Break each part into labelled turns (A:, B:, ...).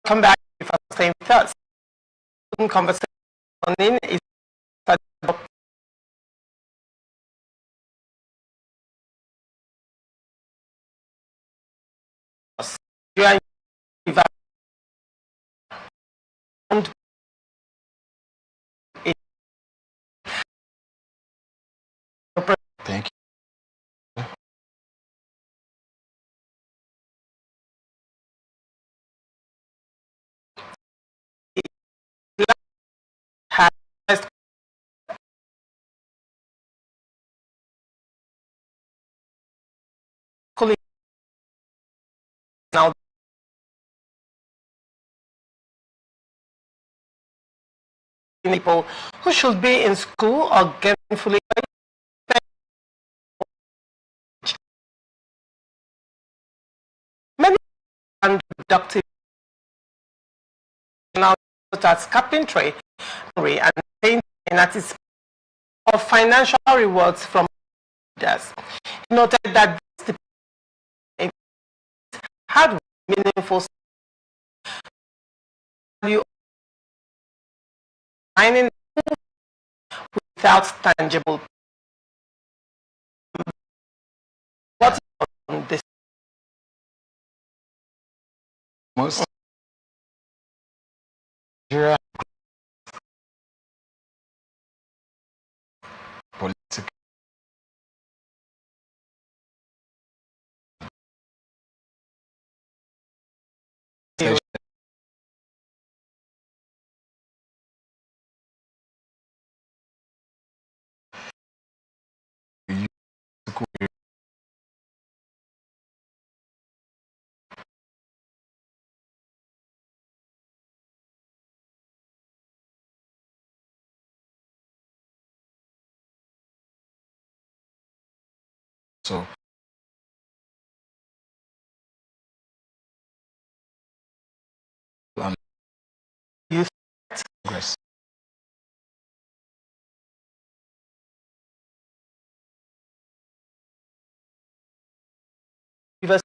A: Come back for staying with us. Conversation is you are
B: Thank you.
A: now people who should be in school or getting fully many unproductive now such as carpentry and painting and artists of financial rewards from leaders. He noted that this had meaningful value mining without tangible. What on this?
B: Most Nigeria political so
A: Youth
B: progress. What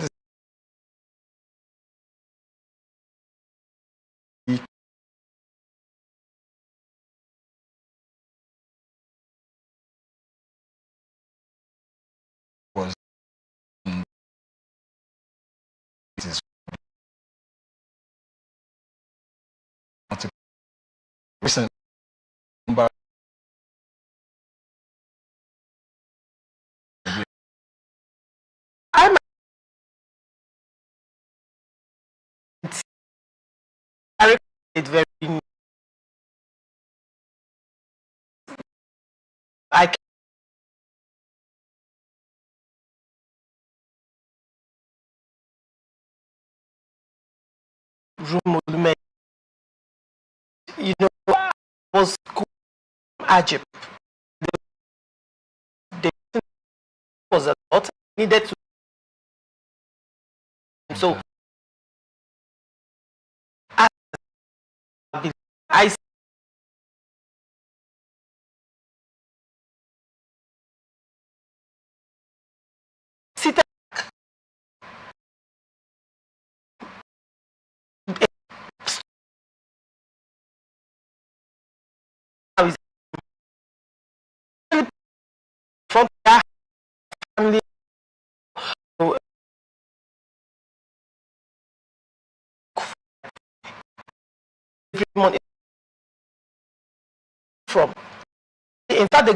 B: is the was it is not a recent number
A: I'm it very I can room you know was school Ajib. The was a lot needed to so I sit from that family every month from in fact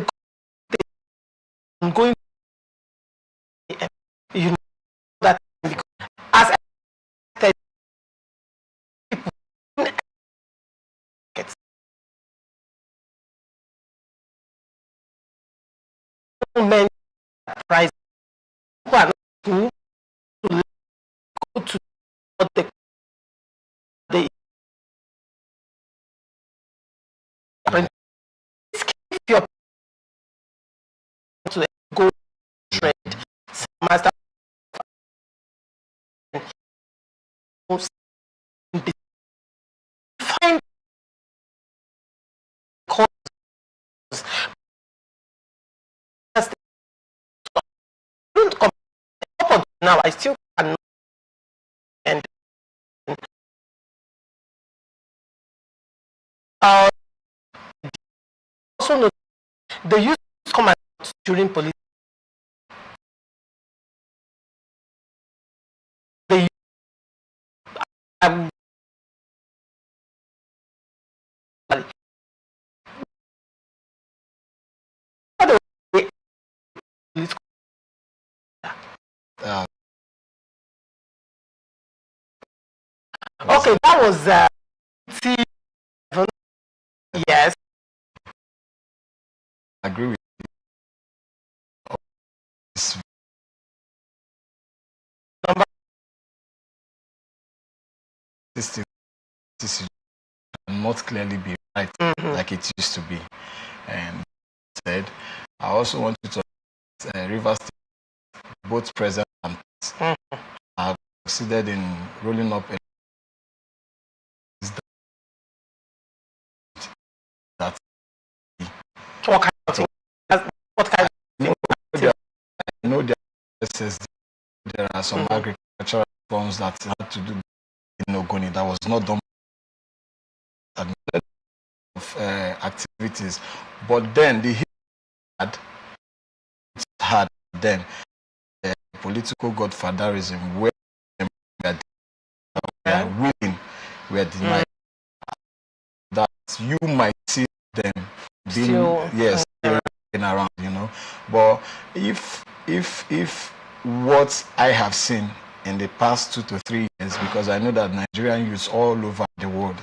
A: I'm going you know that as I said men price who are not school to go to what they if you're to go trade master find cause now I still cannot. And also know they used to come out during police. They um,
B: Uh,
A: okay, that was yes.
B: I agree with this.
A: Number
B: This cannot clearly be right like it used to be. And said, I also want you to Rivers State, both present and past, have succeeded in rolling up a that
A: what kind of thing? What kind of thing?
B: I know there are some agricultural reforms that had to do in Ogoni that was not done of activities, but then the had then political godfatherism where they are willing were denied. That you might see them being around, you know. But if what I have seen in the past 2 to 3 years, because I know that Nigerian youths all over the world,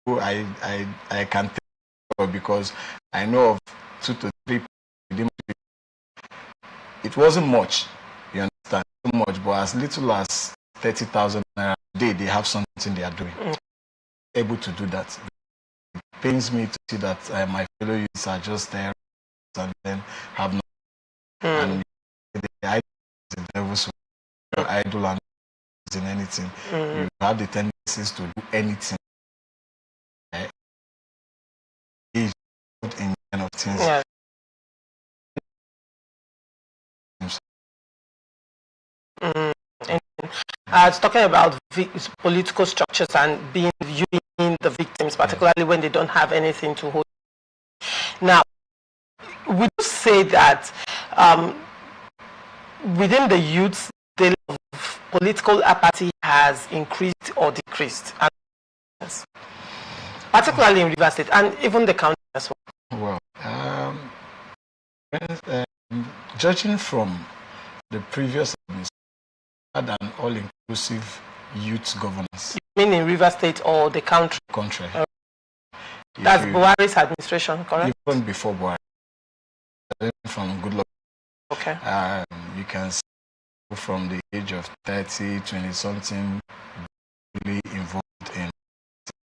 B: I can tell because I know of 2 to 3 people. It wasn't much, you understand, too much, but as little as 30,000 naira a day, they have something they are doing. Able to do that. It pains me to see that my fellow youths are just there and then have no. And the devil's idol and in anything. You have the tendencies to do anything. In kind of things.
A: Yeah. It's talking about political structures and being the victims, particularly when they don't have anything to hold. Now, we do say that within the youths, the level of political apathy has increased or decreased, particularly in Rivers State and even the county as well.
B: Well, judging from the previous administration, had an all-inclusive youth governance.
A: You mean in Rivers State or the country?
B: Country.
A: That's Buhari's administration, correct?
B: Even before Buhari, from Goodluck.
A: Okay.
B: You can see from the age of 30, 20-something, really involved in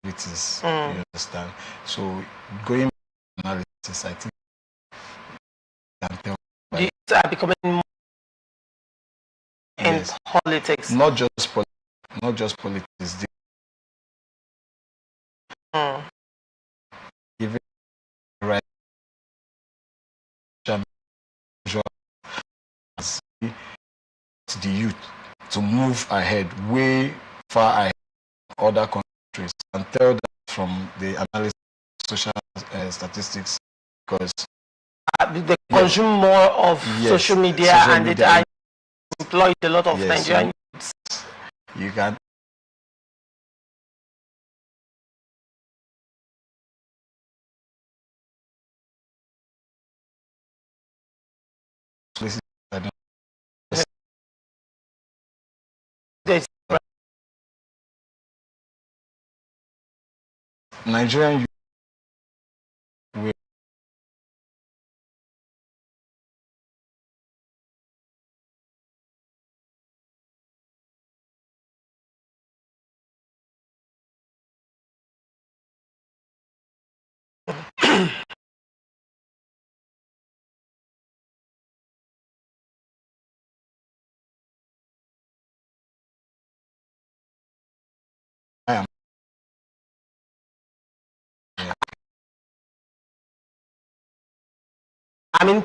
B: activities. You understand? So going analysis, I think you can tell.
A: Youth are becoming more in politics.
B: Not just politics. Even right the youth to move ahead, way far ahead of other countries, and tell that from the analysis of social statistics, because
A: they consume more of social media and it employed a lot of Nigerian youths.
B: You can Nigerian youth
A: I mean,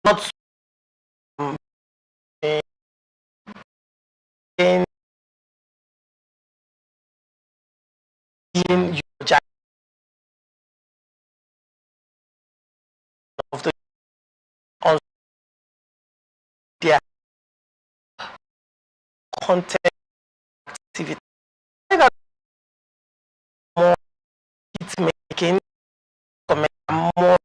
A: not in your job of the on their content activity. More hit making, more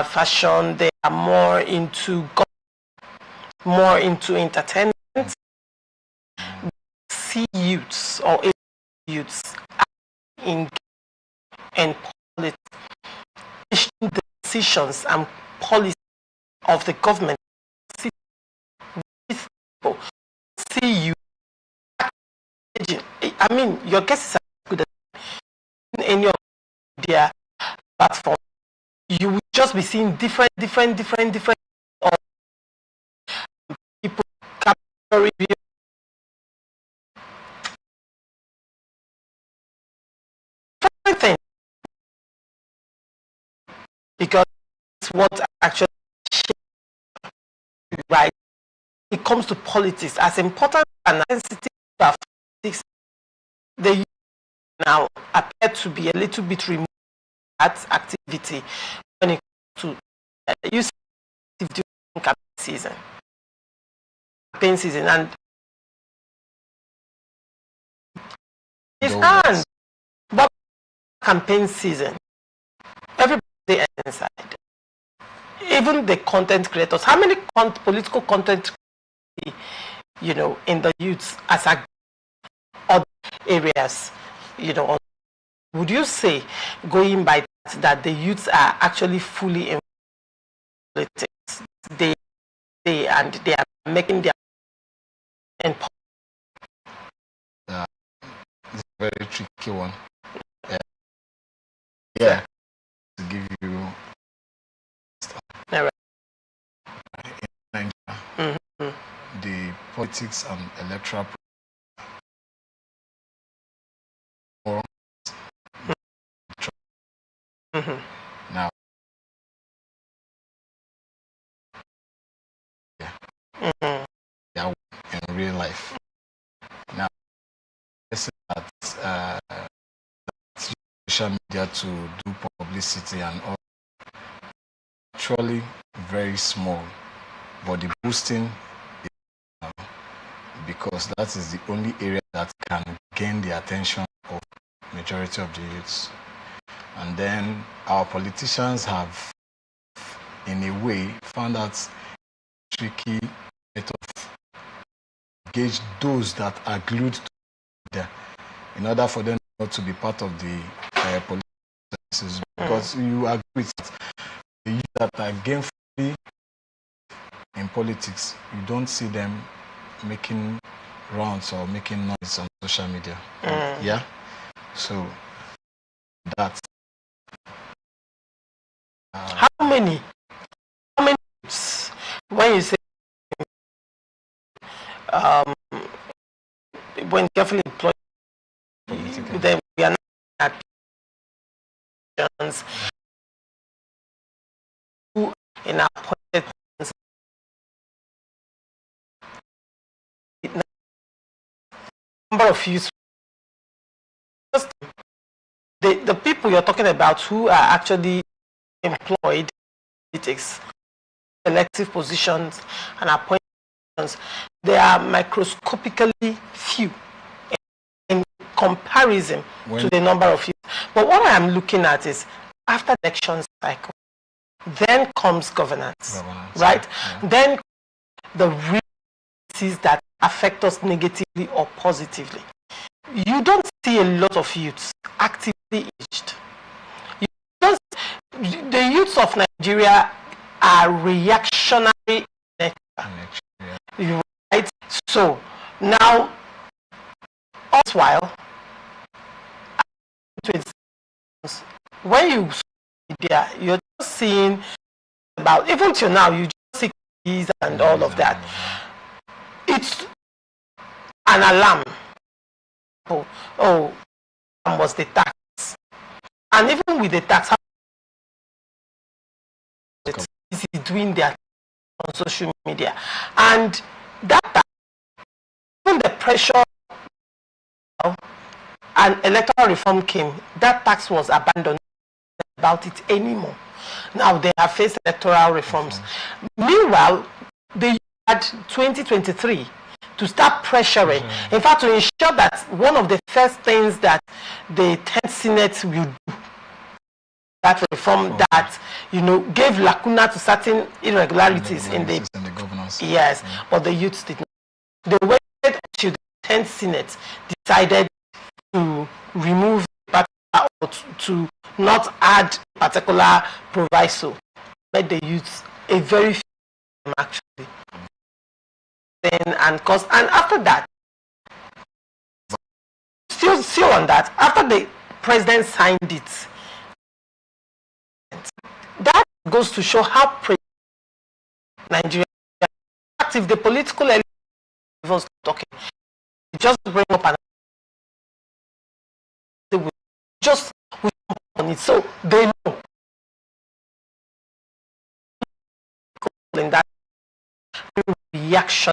A: fashion. They are more into entertainment. See youths or youths in politics, the decisions and policies of the government. See people, see you. I mean, your guess is as good as any of their platform. You will just be seeing different people capturing everything, because it's what actually right. It comes to politics, as important and sensitive as politics, they now appear to be a little bit removed at activity when it comes to use campaign season, and it's hard. But campaign season, everybody inside, even the content creators. How many political content, in the youths as a other areas, would you say, going by that the youths are actually fully in politics? They are making their and
B: it's a very tricky one. Yeah. To give you in Nigeria, the politics and electoral now. Yeah, in real life. Now, this is that social media to do publicity and all, actually very small, but the boosting is, because that is the only area that can gain the attention of majority of the youths. And then our politicians have, in a way, found out tricky way of gauge those that are glued to there, in order for them not to be part of the political services. Because you agree with the youth that are gainfully in politics, you don't see them making rounds or making noise on social media. Yeah, so that's
A: how many when you say when carefully employed, then we are not who in our appointed number of youth, the people you're talking about who are actually employed in politics, elective positions and appointments, they are microscopically few in comparison to the number of youth. But what I am looking at is, after the election cycle, then comes governance, right? Yeah. Then the realities that affect us negatively or positively. You don't see a lot of youths actively aged. The youths of Nigeria are reactionary, right? So now, all while, when you media, you're just seeing about, even till now, you just see these and all of that. It's an alarm. Oh, was the tax, and even with the tax, it's easy is doing their on social media. And that when the pressure and electoral reform came, that tax was abandoned about it anymore. Now they have faced electoral reforms. Meanwhile, they had 2023 to start pressuring. In fact, to ensure that one of the first things that the 10th Senate will do, that reform that, you know, gave lacuna to certain irregularities in the
B: governance.
A: Yes, but the youths did not. They waited until the 10th Senate decided to remove or to not add particular proviso. Made the youths a very few actually. Then and after that, still on that, after the president signed it, that goes to show how Nigeria, if the political elite was talking, just bring up and they will just on it, so they know in that reaction.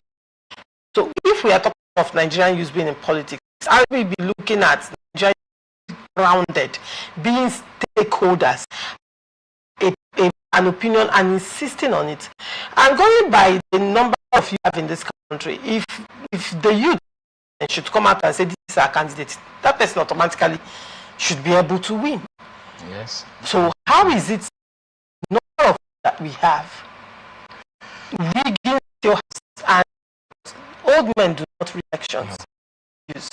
A: So if we are talking of Nigerian youth being in politics, I will be looking at Nigerian grounded, being stakeholders, an opinion and insisting on it. And going by the number of you have in this country, if the youth should come out and say this is our candidate, that person automatically should be able to win.
B: Yes.
A: So how is it number of that we have rigging still and old men do not read elections? Yes.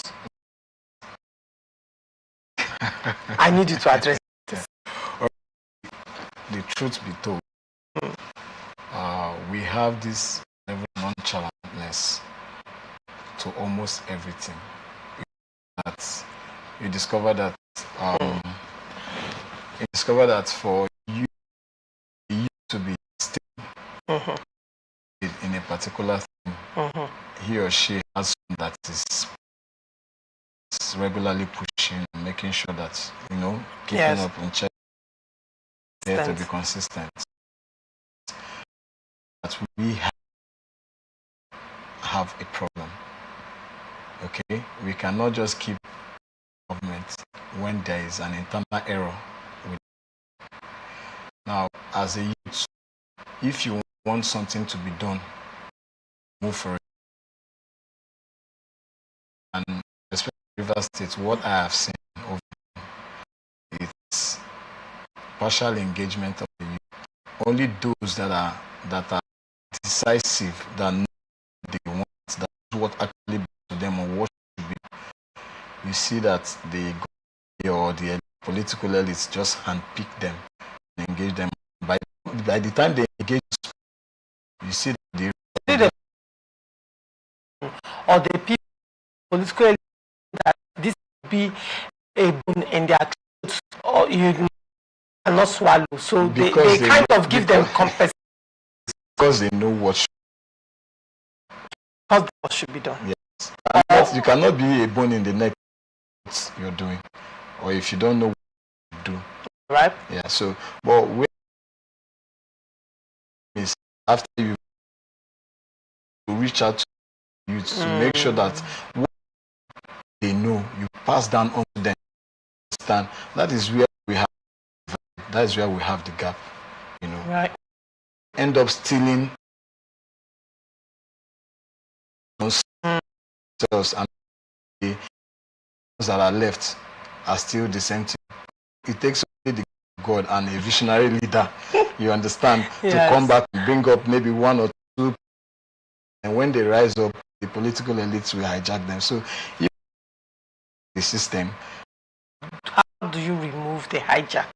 A: I need you to address this.
B: The truth be told, we have this nonchalantness to almost everything. You discover that for you to be stable in a particular thing, he or she has that is regularly pushing, making sure that, you know, keeping up in check, there to be consistent. That we have a problem. Okay, we cannot just keep government when there is an internal error. Now, as a youth, if you want something to be done, move for it. And especially Rivers State, what I have seen of it's partial engagement of the youth. Only those that are decisive, that know they want, that's what actually belongs to them or what should be. You see that the political elites just handpick them and engage them. By the time they engage, you see
A: or the people political elites that this will be a boon in their clothes, or you cannot swallow. So they kind of give them compensation.
B: Because they know what
A: should be done.
B: Yes. You cannot be a bone in the neck you're doing, or if you don't know what to do.
A: Right?
B: Yeah. So, but when is after you reach out to youth to make sure that what they know you pass down on to them. Understand? That is where we have the gap. You know.
A: Right.
B: End up stealing themselves, and the ones that are left are still the same thing. It takes only the God and a visionary leader, you understand, to come back and bring up maybe one or two, and when they rise up, the political elites will hijack them. So if the system,
A: how do you remove the hijack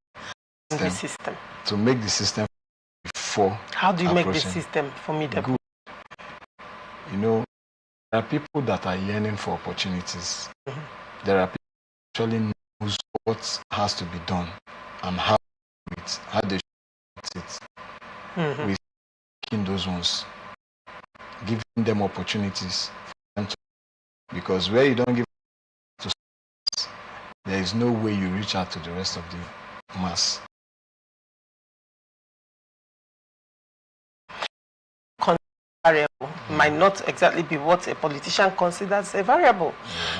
A: in the system?
B: To make the system before.
A: How do you make the system formidable?
B: Good. You know, there are people that are yearning for opportunities. There are people who actually know what has to be done and how they should do it. We're making those ones, giving them opportunities for them to, because where you don't give to, there is no way you reach out to the rest of the mass.
A: variable. Might not exactly be what a politician considers a variable.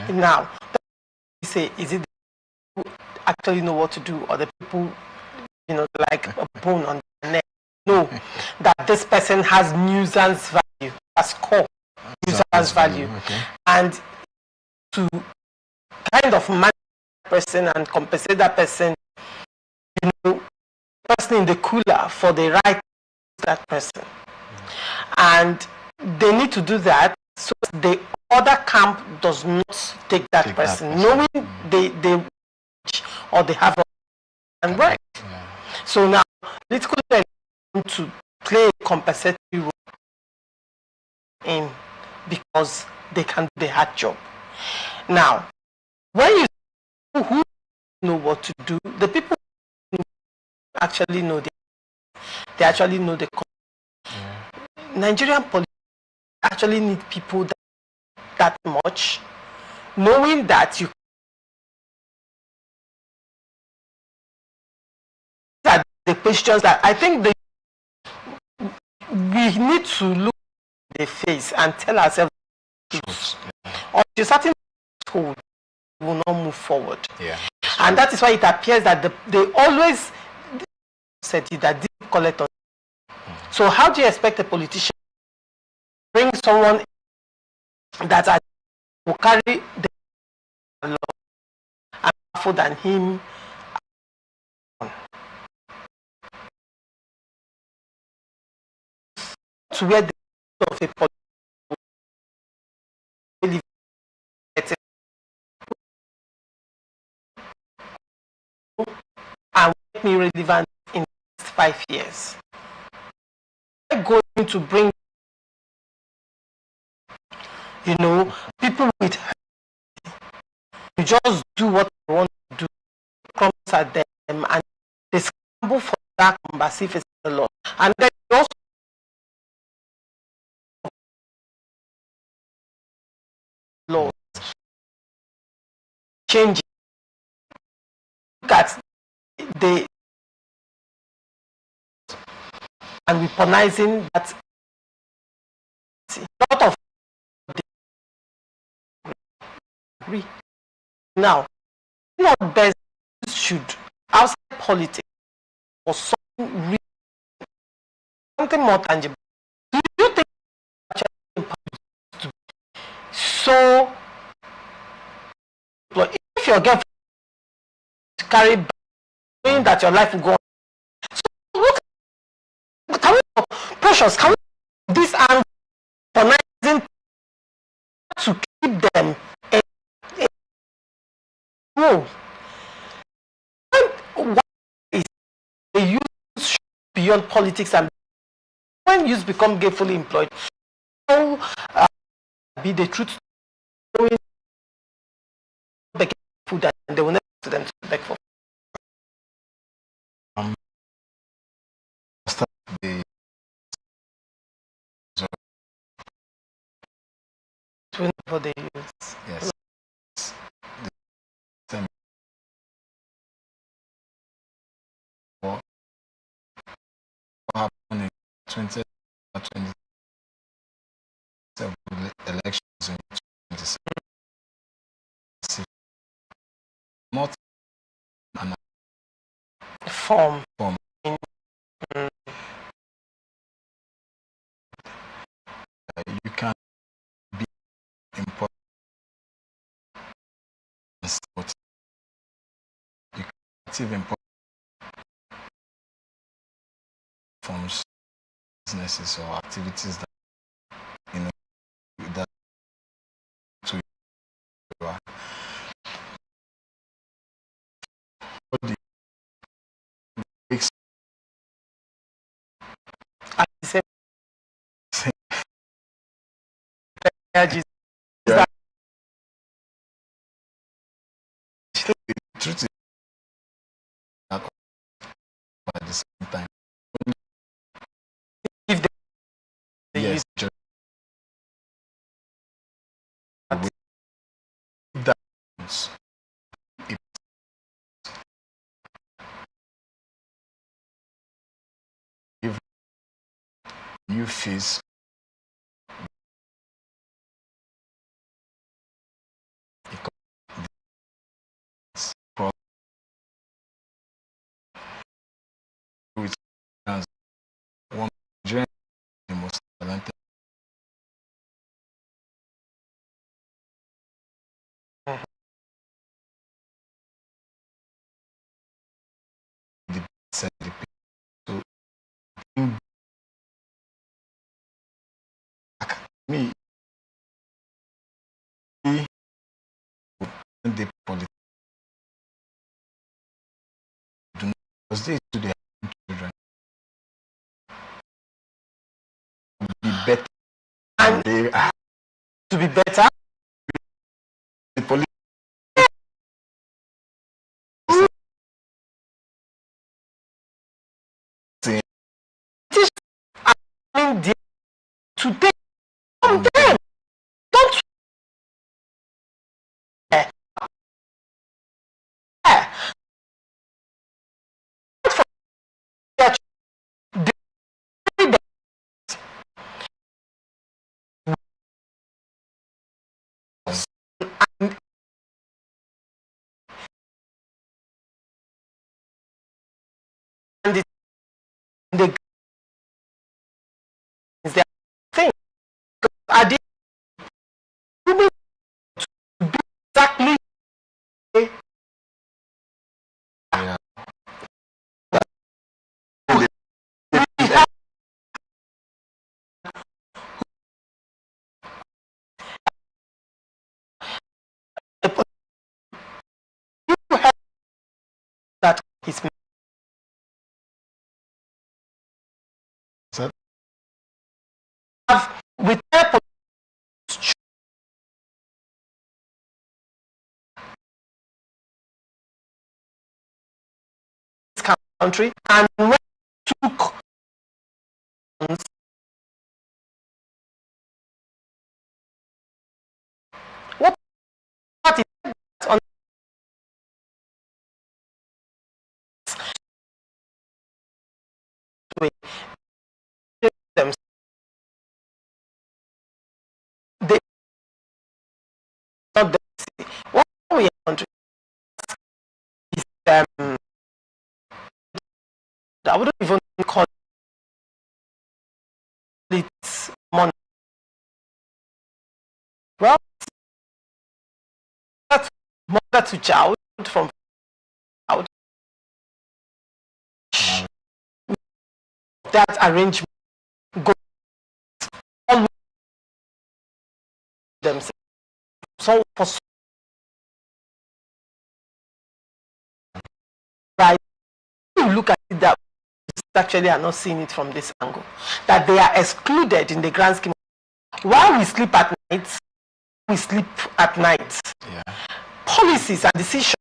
A: Now, say, is it the people actually know what to do, or the people, like a bone on the neck? No, that this person has nuisance value, as core nuisance value, and to kind of manage that person and compensate that person, person in the cooler for the right that person, and they need to do that so the other camp does not take that person, knowing they or they have and right. So now political to play a compensatory role in, because they can do the hard job. Now, when you who know what to do, the people who actually know they actually know the Nigerian police actually need people that much, knowing that you that the questions that I think we need to look at the face and tell ourselves or to certain school will not move forward. And that is why it appears that they always said it that didn't collect on. So how do you expect a politician to bring someone that will carry the law and powerful than him to where the of a politician and make me relevant in the next 5 years? I'm going to bring people with you just do what they want to do, promise at them, and they scramble for that as if it's the law. And then also laws change. Look at the and weaponizing that. A lot of agree. Now, not best should outside politics or something more tangible. Do you think so? If your girlfriend carry knowing that your life will go on, so what can we precious? Can we this and weaponizing to keep them no. What is the use beyond politics, and when youth become gainfully employed, so be the truth beg food and they will never to them to beg for
B: start the
A: for the youth.
B: yes. What happened in 2027 elections in 2027? Not an
A: form.
B: You can be important. You can achieve important forms, businesses or activities that that to you are. What do you the truth is that at the same time,
A: if they
B: yes,
A: use
B: that if you face the politics do not, because they to their own children be better
A: And
B: they are.
A: to be better,
B: The police
A: teach them to take from them. Don't care. From their children, they and the is their thing. Are they moving to be exactly
B: yeah.
A: that is
B: So,
A: have with their country and when took what part is on the way them they not the what we want is I wouldn't even call it money. Well, that's mother to child from child that arrangement go all themselves. So for right, you look at it that actually are not seeing it from this angle, that they are excluded in the grand scheme. While we sleep at night, we sleep at night.
B: yeah.
A: Policies and decisions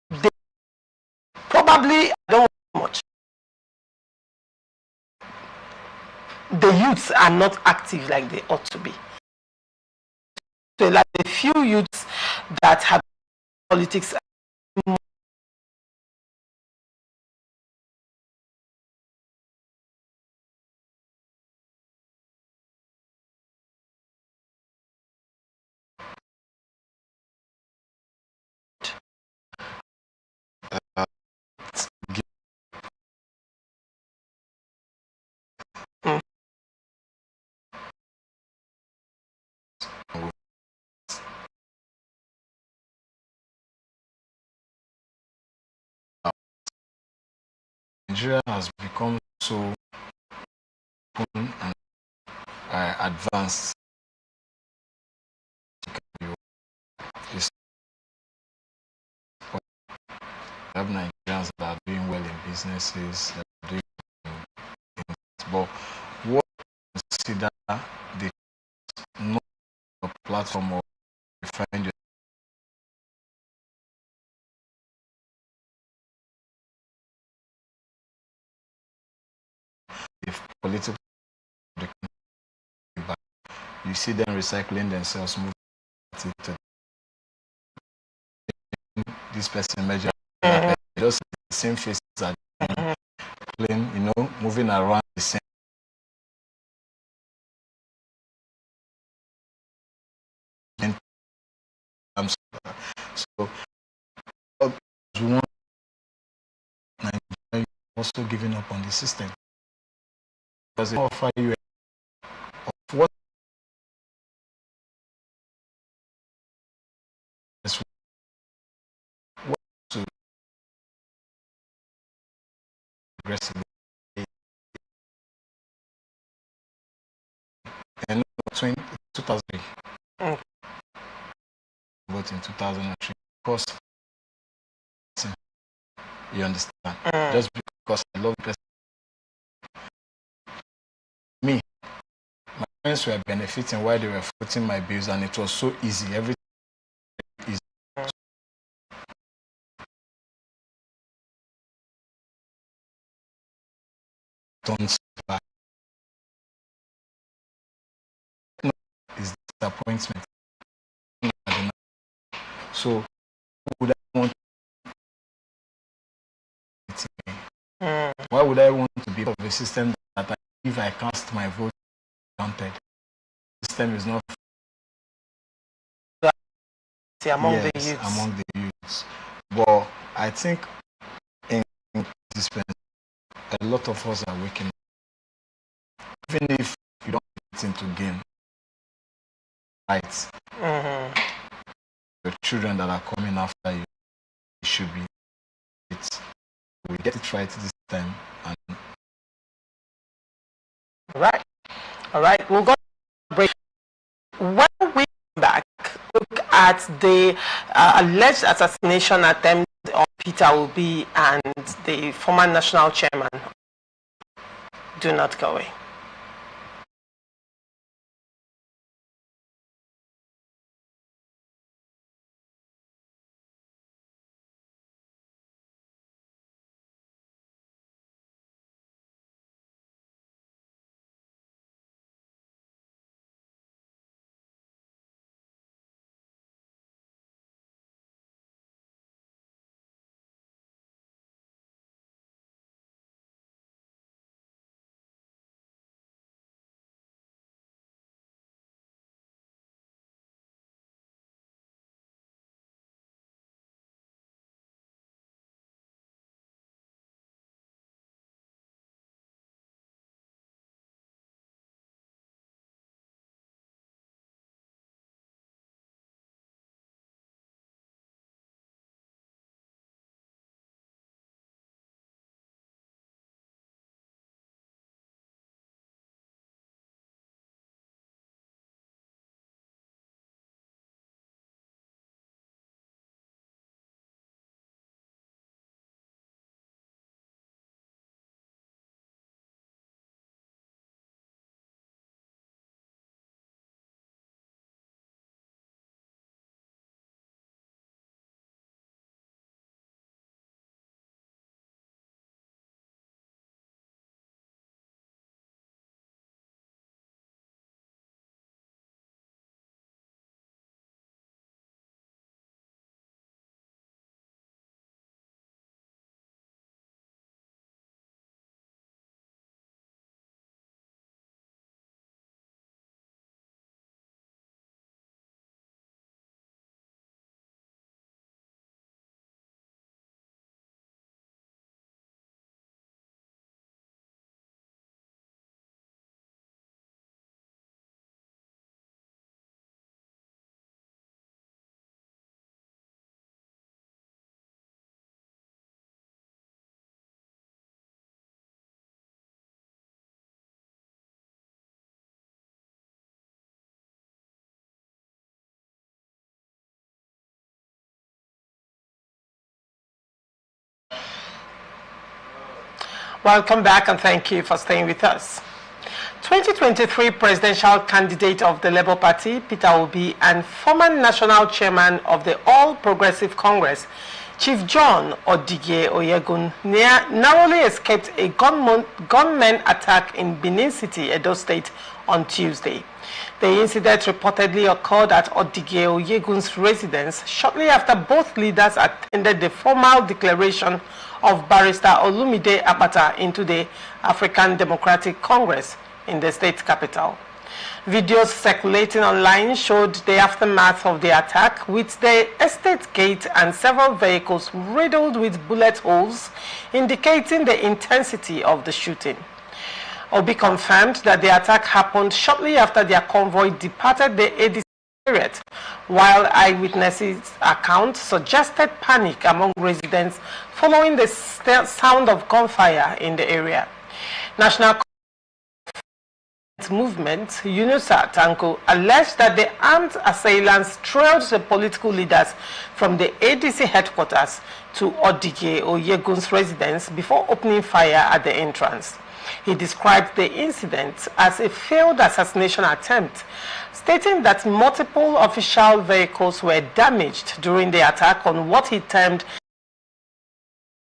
A: they probably don't much. The youths are not active like they ought to be. So like the few youths that have politics
B: Nigeria has become so open and advanced. It's we have Nigerians that are doing well in businesses, that are doing but what consider the not a platform or you find your if political you see them recycling themselves, moving to this person measure just the same faces are playing, moving around the same. So we want Nigeria also giving up on the system because they offer you of what is what to aggressively 2003.
A: Mm.
B: Vote in 2003. Of course, you understand. Just because I love the person. Me, my parents were benefiting while they were footing my bills, and it was so easy. Everything easy. Don't survive. No, is disappointment. So, who would I want to be? Why would I want to be part of a system that if I cast my vote counted? The system is not
A: among the youths.
B: Among the youths. But I think in this a lot of us are waking up. Even if you don't get into game, right? The children that are coming after you, it should be it. We get it right this time. And
A: All right. We'll go to break. When we come back, look at the alleged assassination attempt on Peter Obi and the former national chairman. Do not go away. Welcome back and thank you for staying with us. 2023 presidential candidate of the Labour Party, Peter Obi, and former national chairman of the All Progressive Congress, Chief John Odige Oyegun, narrowly escaped a gunman attack in Benin City, Edo State, on Tuesday. The incident reportedly occurred at Odige Oyegun's residence shortly after both leaders attended the formal declaration of Barrister Olumide Apata into the African Democratic Congress in the state capital. Videos circulating online showed the aftermath of the attack, with the estate gate and several vehicles riddled with bullet holes, indicating the intensity of the shooting. Obi confirmed that the attack happened shortly after their convoy departed the ADC area, while eyewitnesses' accounts suggested panic among residents following the sound of gunfire in the area. National movement, Yunusa Tanko, alleged that the armed assailants trailed the political leaders from the ADC headquarters to Odige Oyegun's residence before opening fire at the entrance. He described the incident as a failed assassination attempt, stating that multiple official vehicles were damaged during the attack on what he termed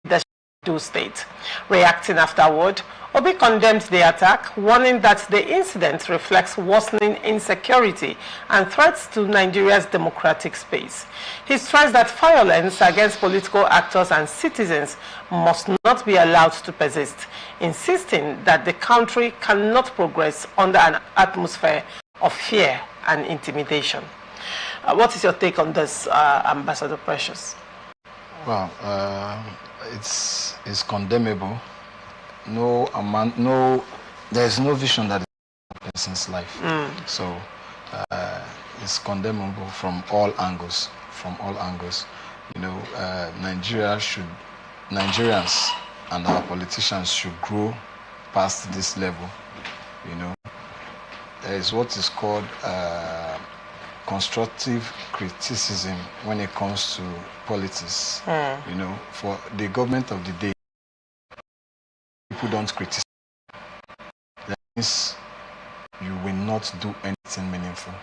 A: the Edo state. Reacting afterward, Obi condemned the attack, warning that the incident reflects worsening insecurity and threats to Nigeria's democratic space. He stressed that violence against political actors and citizens must not be allowed to persist, insisting that the country cannot progress under an atmosphere of fear and intimidation. What is your take on this, Ambassador Precious?
B: Well, it's condemnable. There's no vision that is a person's life. So it's condemnable from all angles. You know, Nigerians and our politicians should grow past this level. You know, there is what is called constructive criticism when it comes to politics. You know, for the government of the day, people don't criticize. That means you will not do anything meaningful.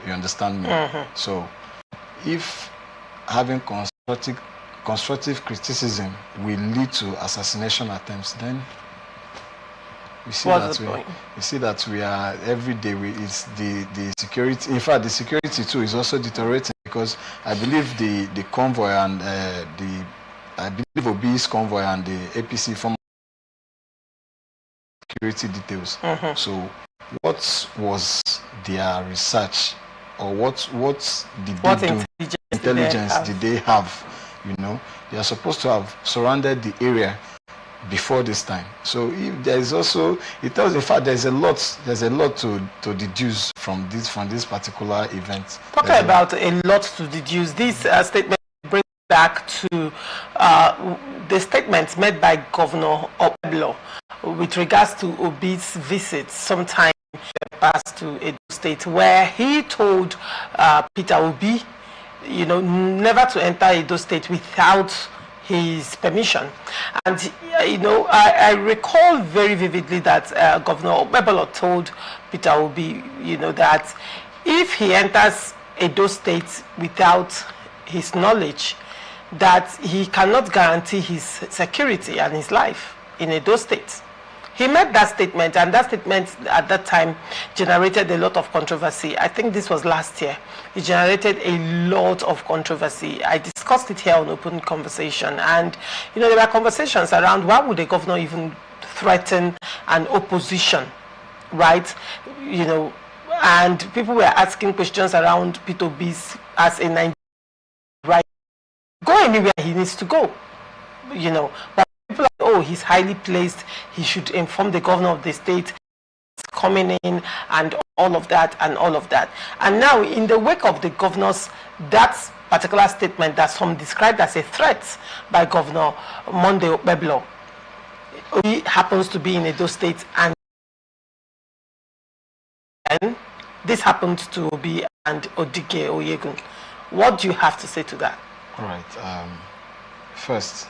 B: You understand me? So, if having constructive criticism will lead to assassination attempts, then you see that we are every day. It's the security. In fact, the security too is also deteriorating, because I believe the convoy and I believe Obi's convoy and the APC form security details. So, what was their research, or what intelligence did they have? You know, they are supposed to have surrounded the area before this time. So if there is also, it tells, in fact, there's a lot to deduce from this particular event.
A: Talking about a lot to deduce, this statement brings back to the statements made by Governor Oblo with regards to Obi's visit sometime past to Edo State, where he told Peter Obi, you know, never to enter Edo State without his permission. And you know, I recall very vividly that Governor Obebolo told Peter Obi, you know, that if he enters Edo State without his knowledge, that he cannot guarantee his security and his life in Edo State. He made that statement, and that statement at that time generated a lot of controversy. I think this was last year. It generated a lot of controversy. I discussed it here on Open Conversation, and you know, there were conversations around why would the governor even threaten an opposition, right? You know, and people were asking questions around Peter Obi's as a Nigerian, right? Go anywhere he needs to go, you know. But people are like, oh, he's highly placed, he should inform the governor of the state coming in, and all of that and all of that. And now, in the wake of the governor's, that particular statement that some described as a threat by Governor Monday Obeblo, he happens to be in Edo State, and this happened to Obi and Odige Oyegun. What do you have to say to that?
B: All right. First,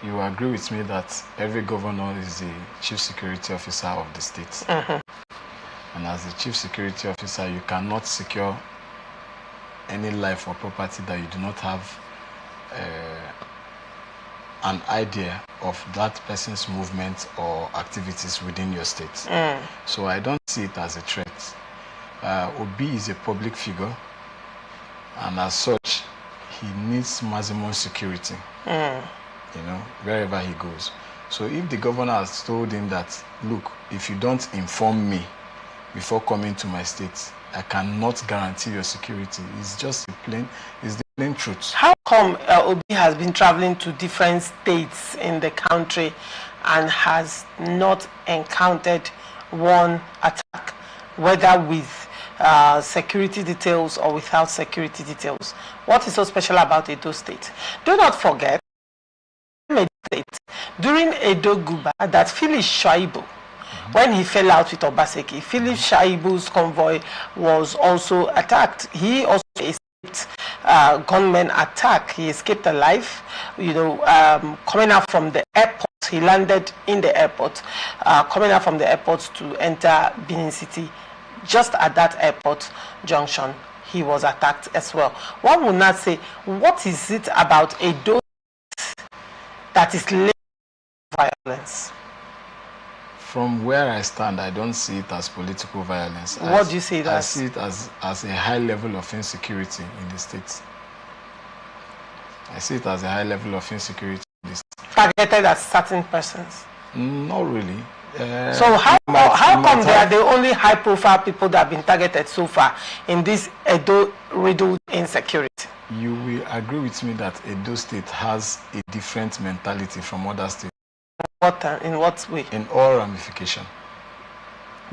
B: you agree with me that every governor is the chief security officer of the state. And as the chief security officer, you cannot secure any life or property that you do not have an idea of that person's movement or activities within your state. So I don't see it as a threat. Obi is a public figure, and as such, he needs maximum security. You know, wherever he goes. So if the governor has told him that, look, if you don't inform me before coming to my state, I cannot guarantee your security. It's just the plain truth. How
A: come Obi has been traveling to different states in the country and has not encountered one attack, whether with security details or without security details? What is so special about Edo State? Do not forget, during Edo Guba, that Phyllis Shaibu when he fell out with Obaseki. Philip Shaibu's convoy was also attacked. He also escaped gunmen attack. He escaped alive. You know, coming out from the airport, he landed in the airport. Coming out from the airport to enter Benin City, just at that airport junction, he was attacked as well. One would not say, what is it about Edo that is linked to violence?
B: From where I stand, I don't see it as political violence.
A: What do you see it as?
B: I see it as a high level of insecurity in the state. I see it as a high level of insecurity in the state.
A: Targeted at certain persons?
B: Not really.
A: So how come they are the only high-profile people that have been targeted so far in this Edo-riddled insecurity?
B: You will agree with me that Edo State has a different mentality from other states.
A: In what way?
B: In all ramification.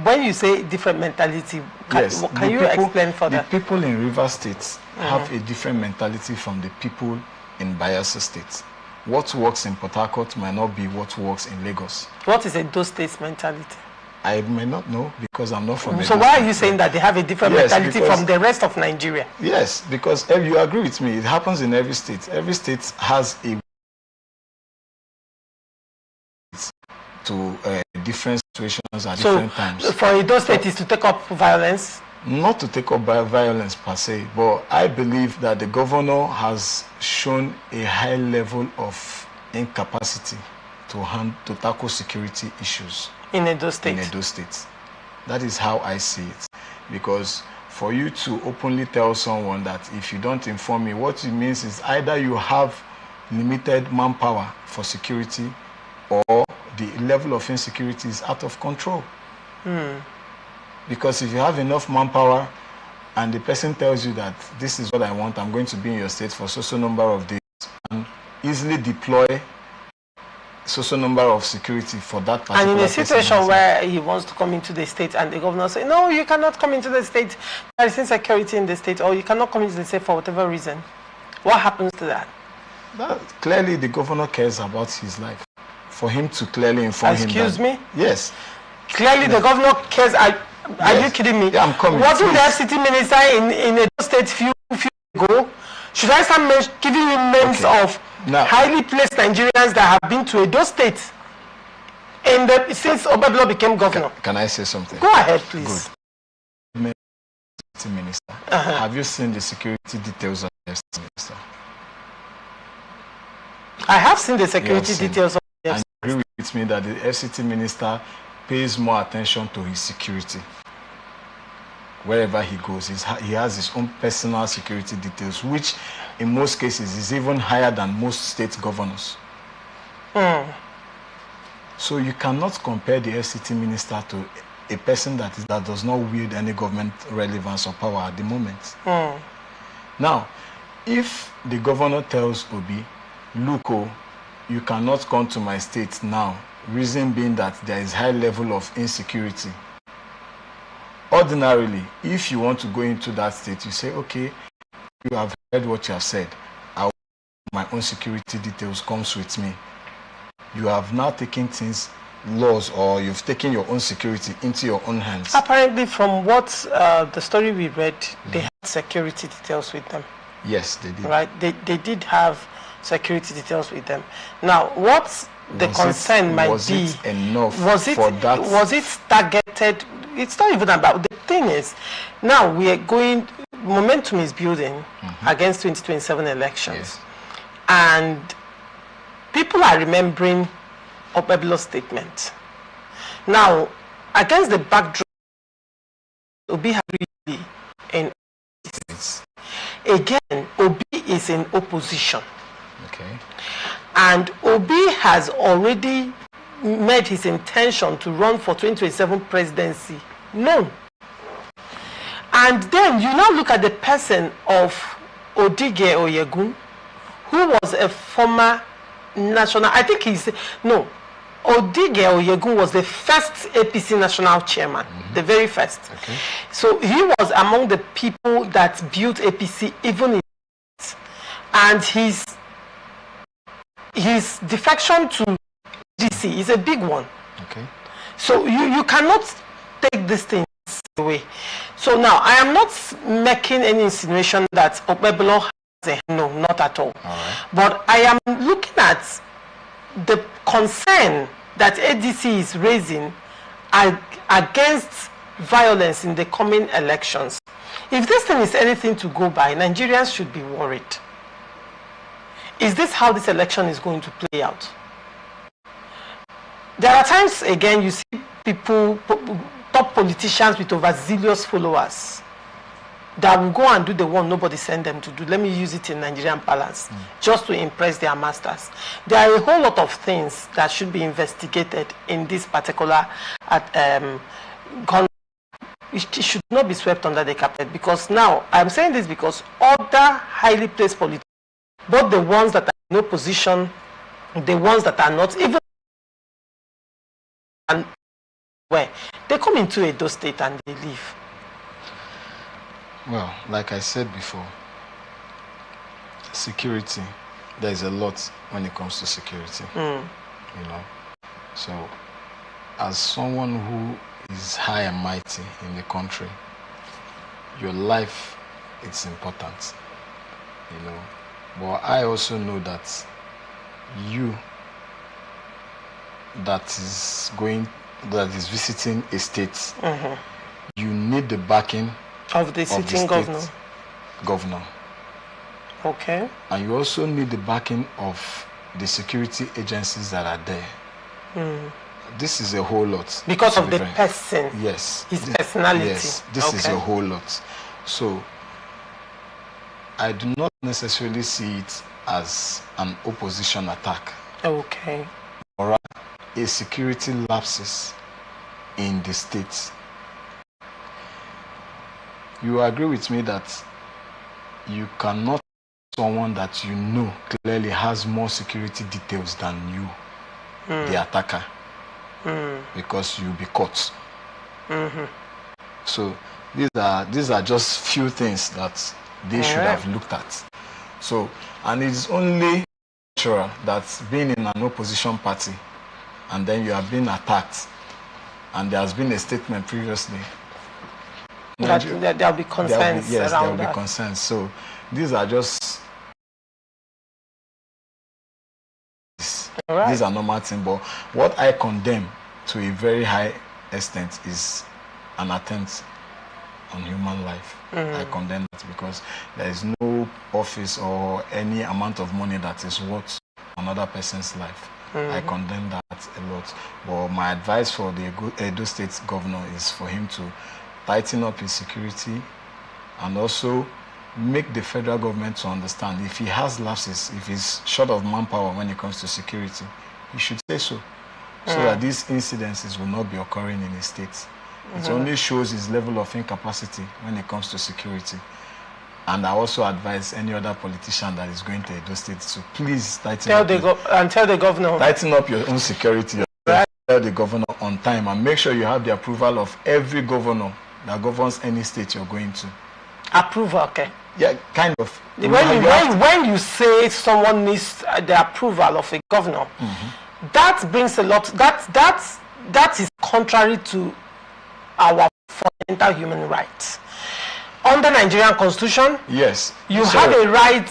A: When you say different mentality, can you explain further?
B: The people in River State have a different mentality from the people in Bayelsa State. What works in Port Harcourt might not be what works in Lagos. What
A: is Edo State's mentality?
B: I may not know because I'm not from Edo
A: So why are you saying that they have a different mentality from the rest of Nigeria?
B: Yes, because you agree with me, it happens in every state. Every state has a to different situations at different times.
A: For Edo State is to take up violence?
B: Not to take up violence per se, but I believe that the governor has shown a high level of incapacity to tackle security issues
A: in Edo State.
B: In Edo State. That is how I see it. Because for you to openly tell someone that if you don't inform me, what it means is either you have limited manpower for security or the level of insecurity is out of control. Because if you have enough manpower and the person tells you that this is what I want, I'm going to be in your state for so number of days, and easily deploy so number of security for that particular person.
A: And in a situation where he wants to come into the state and the governor say, no, you cannot come into the state, there is insecurity in the state, or you cannot come into the state for whatever reason, what happens to that?
B: Clearly the governor cares about his life. For him to clearly inform him.
A: Excuse me?
B: Yes.
A: Clearly the governor cares. Are you kidding me?
B: Yeah, I'm coming.
A: What did the FCT minister in a state few ago? Should I start giving you names of highly placed Nigerians that have been to Edo State since Obablo became governor?
B: Can I say something?
A: Go ahead, please.
B: Good. Minister, have you seen the security details of the FCT minister?
A: I have seen the security details of the FCT.
B: And you agree with me that the FCT minister pays more attention to his security. Wherever he goes, he has his own personal security details, which in most cases is even higher than most state governors. So you cannot compare the FCT minister to a person that does not wield any government relevance or power at the moment. Now, if the governor tells Obi, look, you cannot come to my state now, reason being that there is high level of insecurity. Ordinarily, if you want to go into that state, you say, okay, you have heard what you have said. My own security details comes with me. You have now taken laws, or you've taken your own security into your own hands.
A: Apparently, from what the story we read, they had security details with them.
B: Yes, they did.
A: Right? They did have security details with them. Now, what the concern might be,
B: was it enough for that?
A: Was it targeted? It's not even about, the thing is, now we are going, momentum is building against 2027 elections.
B: Yes.
A: And people are remembering Obablo's statement. Now, against the backdrop, Obi had really in office. Again, Obi is in opposition.
B: Okay.
A: And Obi has already made his intention to run for 2027 presidency known. And then you now look at the person of Odige Oyegun, who was a former national, I think Odige Oyegun was the first APC national chairman, the very first.
B: Okay.
A: So he was among the people that built APC even in, and his defection to DC is a big one.
B: Okay.
A: So you cannot take this thing away. So now, I am not making any insinuation that Okpebholo has a, no, not at all. But I am looking at the concern that ADC is raising against violence in the coming elections. If this thing is anything to go by, Nigerians should be worried. Is this how this election is going to play out? There are times, again, you see people, top politicians with overzealous followers that will go and do the one nobody sent them to do. Let me use it in Nigerian parlance, just to impress their masters. There are a whole lot of things that should be investigated in this particular it should not be swept under the carpet, because now, I'm saying this because other highly placed politicians, both the ones that are in no position, the ones that are not, even and where they come into Edo State and they leave.
B: Well, like I said before, security, there is a lot when it comes to security, you know. So, as someone who is high and mighty in the country, your life, it's important, you know. But I also know that you that is visiting a state, you need the backing
A: of the sitting governor. Okay.
B: And you also need the backing of the security agencies that are there. This is a whole lot.
A: Because of the person.
B: Yes.
A: His personality.
B: Yes. This is a whole lot. So I do not necessarily see it as an opposition attack.
A: Okay.
B: Or a security lapses in the state. You agree with me that you cannot someone that you know clearly has more security details than you, the attacker, because you'll be caught. So these are just few things that they should have looked at. So, and it's only natural that being in an opposition party and then you have been attacked and there has been a statement previously
A: that there'll be concerns
B: yes,
A: around
B: there'll be concerns. So these are just these are normal things, but what I condemn to a very high extent is an attempt on human life. I condemn that because there is no office or any amount of money that is worth another person's life. I condemn that a lot. But my advice for the Edo State governor is for him to tighten up his security and also make the federal government to understand if he has lapses, if he's short of manpower when it comes to security, he should say so, so that these incidences will not be occurring in his state. It only shows his level of incapacity when it comes to security. And I also advise any other politician that is going to Edo State to please tighten up.
A: Tell the governor.
B: Tighten up your own security. Right. Tell the governor on time and make sure you have the approval of every governor that governs any state you're going to.
A: Approval, okay.
B: Yeah, kind of.
A: When you say someone needs the approval of a governor, that brings a lot. That is contrary to our fundamental human rights. Under Nigerian Constitution,
B: yes,
A: you have a right.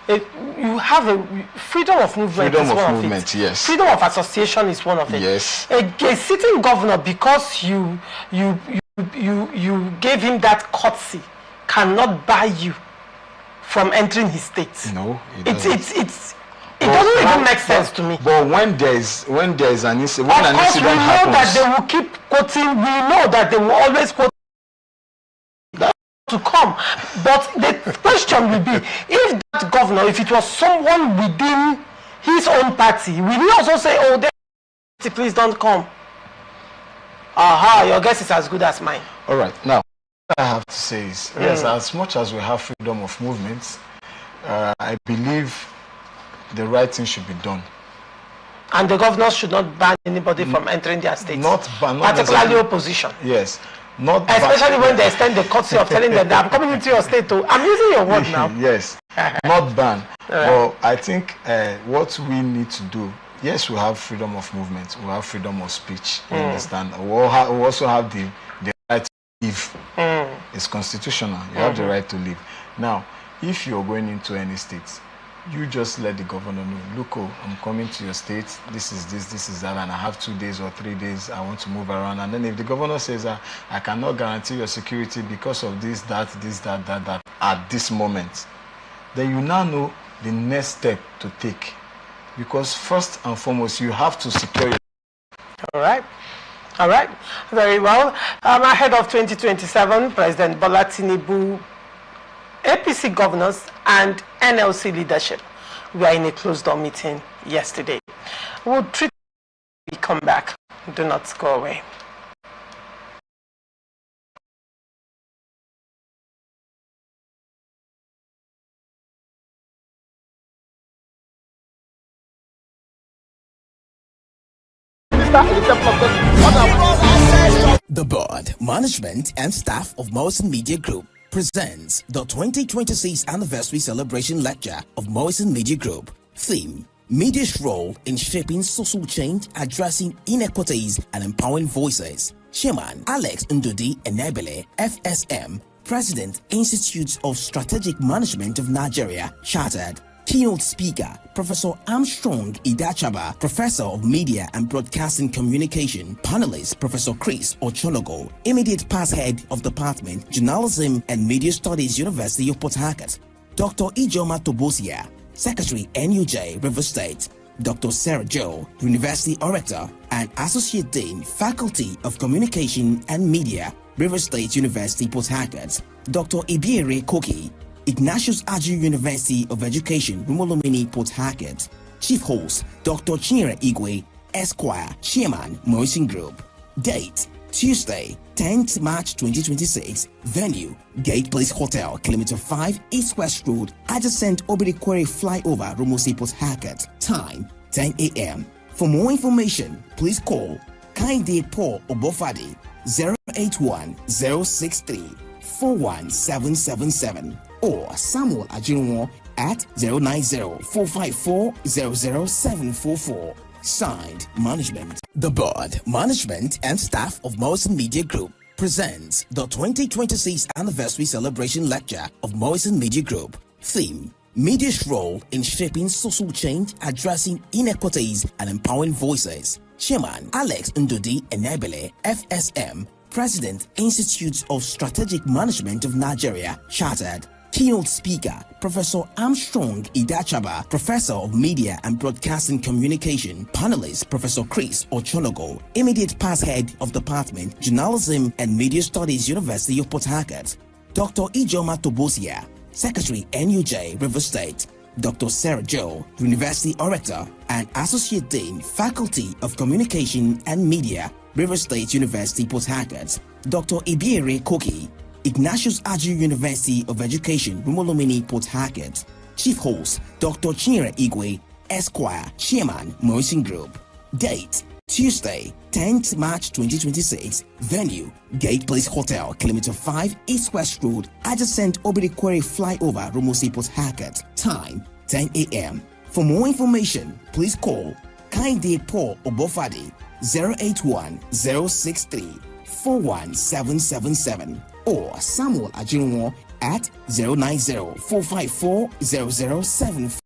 A: You have a freedom of movement.
B: Freedom of movement, yes.
A: Freedom of association is one of it.
B: Yes.
A: A sitting governor, because you gave him that courtesy, cannot bar you from entering his state.
B: No,
A: it doesn't even make sense to me.
B: But when there is an incident,
A: when an incident happens, we know that they will keep quoting. We know that they will always quote to come. But the question will be, if that governor, if it was someone within his own party, will he also say, "Oh, please don't come"? Your guess is as good as mine.
B: All right. Now, what I have to say is, yes, as much as we have freedom of movement, I believe the right thing should be done.
A: And the governors should not ban anybody from entering their states.
B: Not ban,
A: particularly opposition.
B: Yes. Not
A: especially when they extend the courtesy of telling them that I'm coming into your state too. I'm using your word now.
B: Yes. Not ban. Well, I think what we need to do yes, we have freedom of movement, we have freedom of speech, you understand? We also have the right to live. It's constitutional, you have the right to live. Now, if you're going into any state, you just let the governor know, look, oh, I'm coming to your state, this is this, this is that, and I have 2 days or 3 days, I want to move around. And then if the governor says, I cannot guarantee your security because of this, that, at this moment, then you now know the next step to take. Because first and foremost, you have to secure your...
A: All right, very well. Ahead of 2027, President Bola Tinubu, APC governors and NLC leadership were in a closed-door meeting yesterday. We'll treat we come back. Do not go away.
C: The board, management, and staff of Morrison Media Group presents the 2026 anniversary celebration lecture of Morrison Media Group. Theme: Media's role in shaping social change, addressing inequities, and empowering voices. Chairman Alex Ndudi Enebele, FSM, President, Institute of Strategic Management of Nigeria, Chartered. Keynote speaker, Professor Armstrong Idachaba, Professor of Media and Broadcasting Communication. Panelist, Professor Chris Ochonogo, Immediate Past Head of Department, Journalism and Media Studies, University of Port Harcourt. Dr. Ijoma Tobosia, Secretary, NUJ, River State. Dr. Sarah Joe, University Orator and Associate Dean, Faculty of Communication and Media, River State University, Port Harcourt. Dr. Ibiere Koki, Ignatius Aju University of Education, Rumolomini, Port Harcourt. Chief host, Dr. Chinyere Igwe, Esquire, Chairman, Morrison Group. Date: Tuesday, 10th March 2026. Venue: Gate Place Hotel, Kilometer 5, East West Road, adjacent Obirikwere Flyover, Rumosi, Port Harcourt. Time: 10 a.m. For more information, please call Kainde Paul Obofadi 081 063 41777 or Samuel Ajinwo at 090-454-00744. Signed, Management. The board, management, and staff of Morrison Media Group presents the 2026 anniversary celebration lecture of Morrison Media Group. Theme: Media's role in shaping social change, addressing inequities, and empowering voices. Chairman Alex Ndudi Enebele, FSM, President, Institute of Strategic Management of Nigeria, Chartered. Keynote speaker, Professor Armstrong Idachaba, Professor of Media and Broadcasting Communication. Panelist, Professor Chris Ochonogo, Immediate Past Head of Department, Journalism and Media Studies, University of Port Harcourt. Dr. Ijoma Tobosia, Secretary, NUJ, River State. Dr. Sarah Joe, University Orator and Associate Dean, Faculty of Communication and Media, River State University, Port Harcourt. Dr. Ibiere Koki, Ignatius Aju University of Education, Rumolomini, Port Harcourt. Chief host, Dr. Chinyere Igwe, Esquire, Chairman, Morrison Group. Date: Tuesday, 10th March 2026. Venue: Gate Place Hotel, Kilometer 5, East West Road, adjacent Obirikwere Flyover, Rumosi, Port Harcourt. Time: 10 a.m. For more information, please call Kainde Paul Obofadi 081 063 41777 or Samuel Ajinwo at 090-454-00744.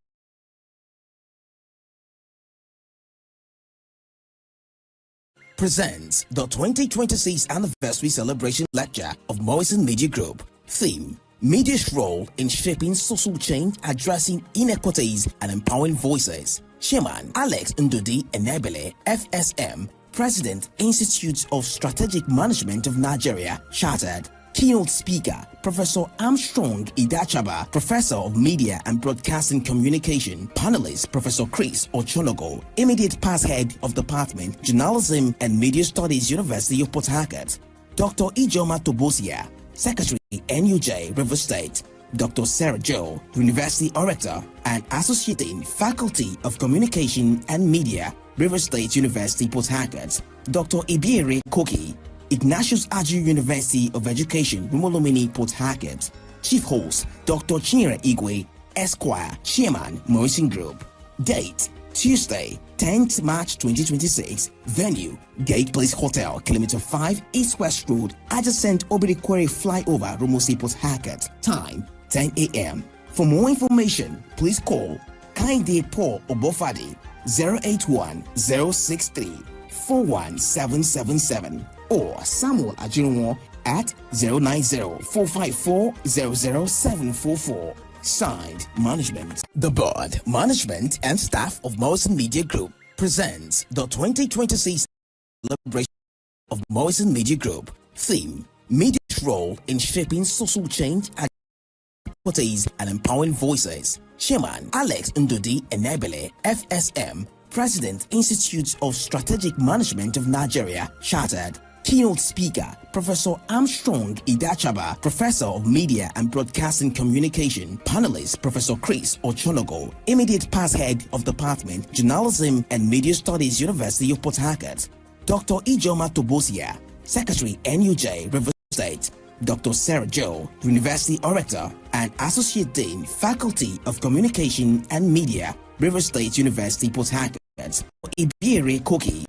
C: Presents the 2026 anniversary celebration lecture of Morrison Media Group. Theme: Media's role in shaping social change, addressing inequities, and empowering voices. Chairman Alex Ndudi Enebele, FSM, President, Institute of Strategic Management of Nigeria, Chartered. Keynote speaker, Professor Armstrong Idachaba, Professor of Media and Broadcasting Communication. Panelist, Professor Chris Ochonogo, Immediate Past Head of Department, Journalism and Media Studies, University of Port Harcourt. Dr. Ijoma Tobosia, Secretary, NUJ, River State. Dr. Sarah Joe, University Orator and Associate Dean, Faculty of Communication and Media, River State University, Port Harcourt. Dr. Ibiere Koki, Ignatius Aju University of Education, Rumolomini, Port Harcourt. Chief host, Dr. Chinyere Igwe, Esquire, Chairman, Morrison Group. Date: Tuesday, 10th March 2026. Venue, Gate Place Hotel, Kilometer 5, East West Road, adjacent Obirikwere Flyover, Rumosi Port Harcourt. Time, 10 a.m. For more information, please call Kainde Paul Obofade 081-063-41777 or Samuel Ajinwo at 090-454-00744. Signed, Management. The Board, Management and Staff of Morrison Media Group presents the 2026 celebration of Morrison Media Group. Theme, Media's role in shaping social change and empowering voices. Chairman Alex Ndodi Enebele, FSM, President, Institute of Strategic Management of Nigeria, Chartered. Keynote speaker, Professor Armstrong Idachaba, Professor of Media and Broadcasting Communication. Panelist, Professor Chris Ochonogo, immediate past head of Department, Journalism and Media Studies, University of Port Harcourt. Dr. Ijoma Tobosia, Secretary, NUJ, River State. Dr. Sarah Joe, University Orator and Associate Dean, Faculty of Communication and Media, River State University, Port Harcourt. Ibiere Koki,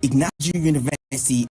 C: Ignatius University,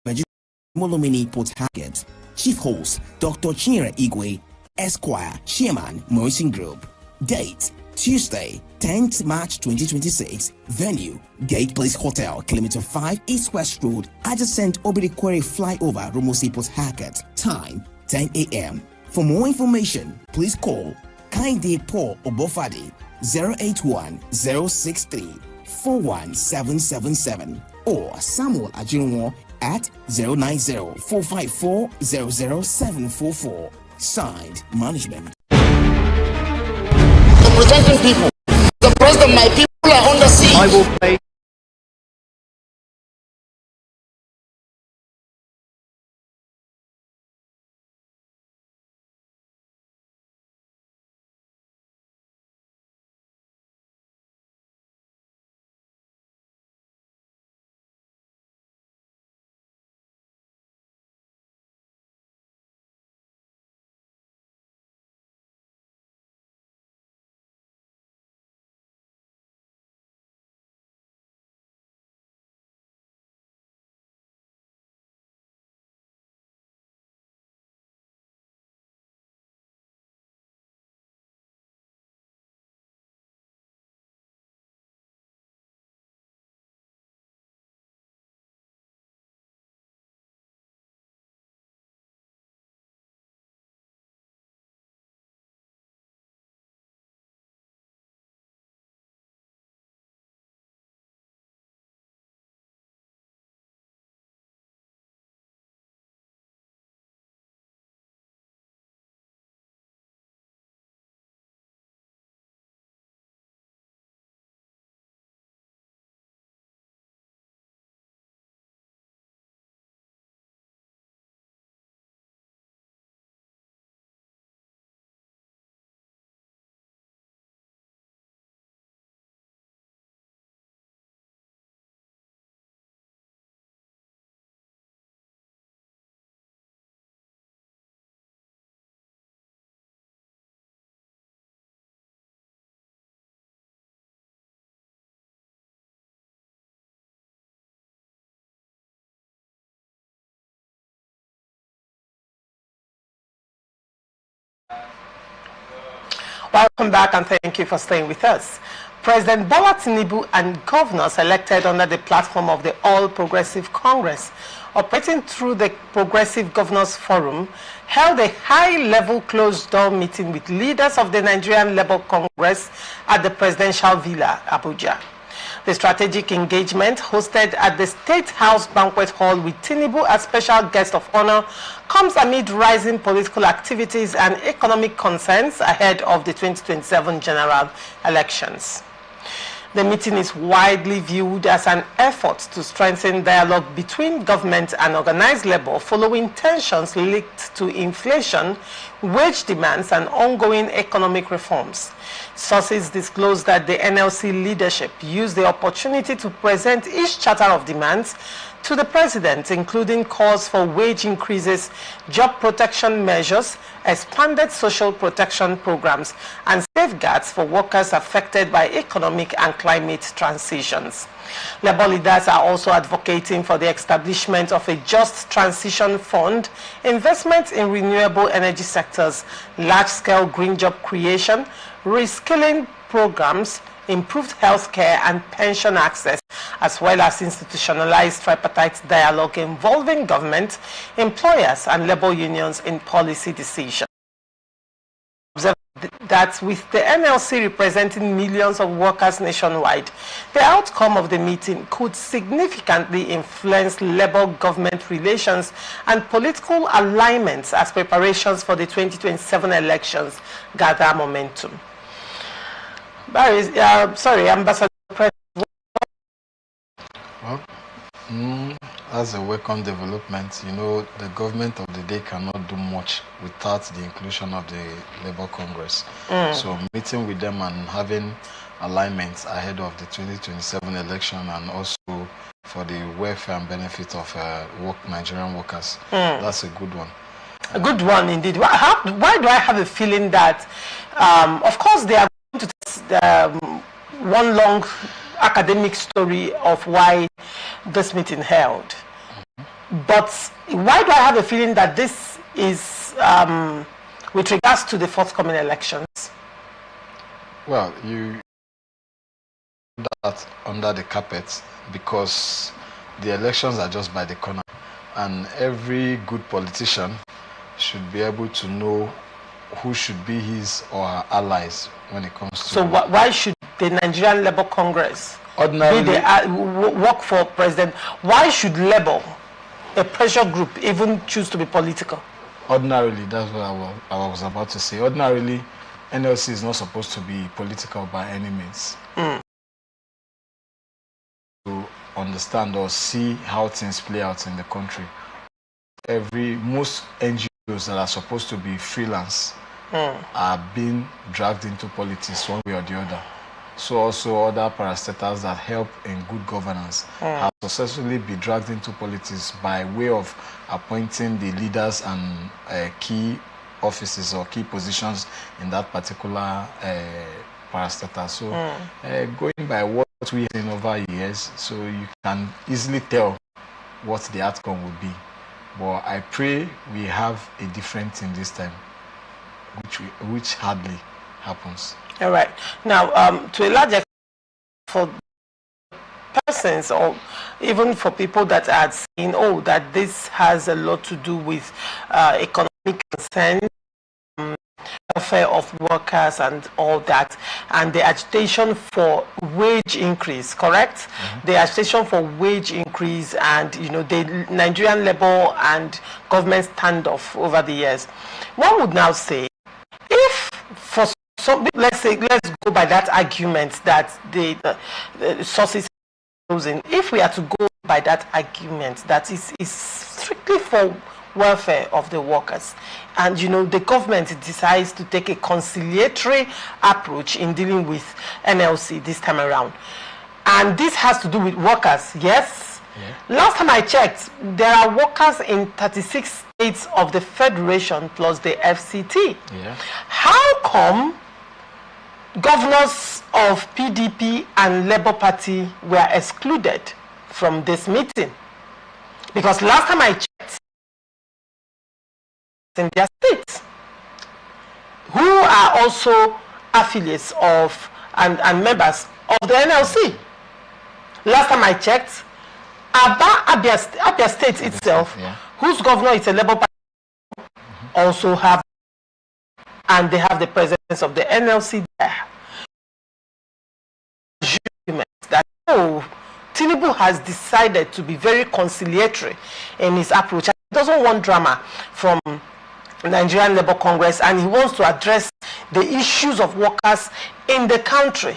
C: Molomini, Port Harcourt. Chief Host, Dr. Chinyere Igwe, Esquire, Chairman, Morrison Group. Date, Tuesday, 10th March 2026. Venue, Gate Place Hotel, Kilometer 5, East West Road, adjacent Obirikwere Flyover, Rumosi Port Harcourt. Time, 10 a.m. For more information, please call Kainde Paul Obofade 081-063-41777 or Samuel Ajinwo at 090-454-00744. Signed, Management.
D: Protecting people. The president, my people are under siege.
E: I will play.
A: Welcome back and thank you for staying with us. President Bola Tinubu and governors elected under the platform of the All Progressive Congress, operating through the Progressive Governors Forum, held a high-level closed-door meeting with leaders of the Nigerian Labour Congress at the Presidential Villa, Abuja. The strategic engagement, hosted at the State House Banquet Hall with Tinubu as special guest of honor, comes amid rising political activities and economic concerns ahead of the 2027 general elections. The meeting is widely viewed as an effort to strengthen dialogue between government and organized labor following tensions linked to inflation, wage demands, and ongoing economic reforms. Sources disclosed that the NLC leadership used the opportunity to present each charter of demands to the president, including calls for wage increases, job protection measures, expanded social protection programs, and savings safeguards for workers affected by economic and climate transitions. Labour leaders are also advocating for the establishment of a just transition fund, investment in renewable energy sectors, large-scale green job creation, reskilling programs, improved healthcare and pension access, as well as institutionalized tripartite dialogue involving government, employers and labor unions in policy decisions. That with the NLC representing millions of workers nationwide, the outcome of the meeting could significantly influence labor-government relations and political alignments as preparations for the 2027 elections gather momentum. Barry, Ambassador President.
B: Well, as a welcome development, you know, the government of the day cannot do much without the inclusion of the Labour Congress. So meeting with them and having alignments ahead of the 2027 election and also for the welfare and benefit of Nigerian workers, that's a good one.
A: A good one indeed. Why do I have a feeling that, of course, they are going to test one long academic story of why this meeting held. But why do I have a feeling that this is with regards to the forthcoming elections?
B: Well, you put that under the carpet because the elections are just by the corner, and every good politician should be able to know who should be his or her allies when it comes to...
A: So why should the Nigerian Labour Congress work for president? Why should Labour, a pressure group, even choose to be political?
B: Ordinarily, that's what I was about to say. Ordinarily, NLC is not supposed to be political by any means. To understand or see how things play out in the country. Most NGOs that are supposed to be freelance are being dragged into politics one way or the other. So also other parastatals that help in good governance have successfully been dragged into politics by way of appointing the leaders and key offices or key positions in that particular parastatal. So going by what we've seen over years, so you can easily tell what the outcome would be. But I pray we have a different thing this time, which hardly happens.
A: All right. Now, to a large extent, for persons or even for people that are saying, oh, that this has a lot to do with economic concerns, welfare of workers and all that, and the agitation for wage increase, correct? The agitation for wage increase and, you know, the Nigerian Labour and government standoff over the years. One would now say, if for some, let's go by that argument that the sources are using, if we are to go by that argument that is strictly for welfare of the workers, and you know the government decides to take a conciliatory approach in dealing with NLC this time around, and this has to do with workers, yes. Last time I checked, there are workers in 36 states of the Federation plus the FCT. How come governors of PDP and Labour Party were excluded from this meeting? Because last time I checked, in their states, who are also affiliates of and members of the NLC. Last time I checked, Abia State itself, whose governor is a Labour Party, also have, and they have the presence of the NLC there. That, oh, Tinubu has decided to be very conciliatory in his approach. He doesn't want drama from Nigerian Labour Congress, and he wants to address the issues of workers in the country.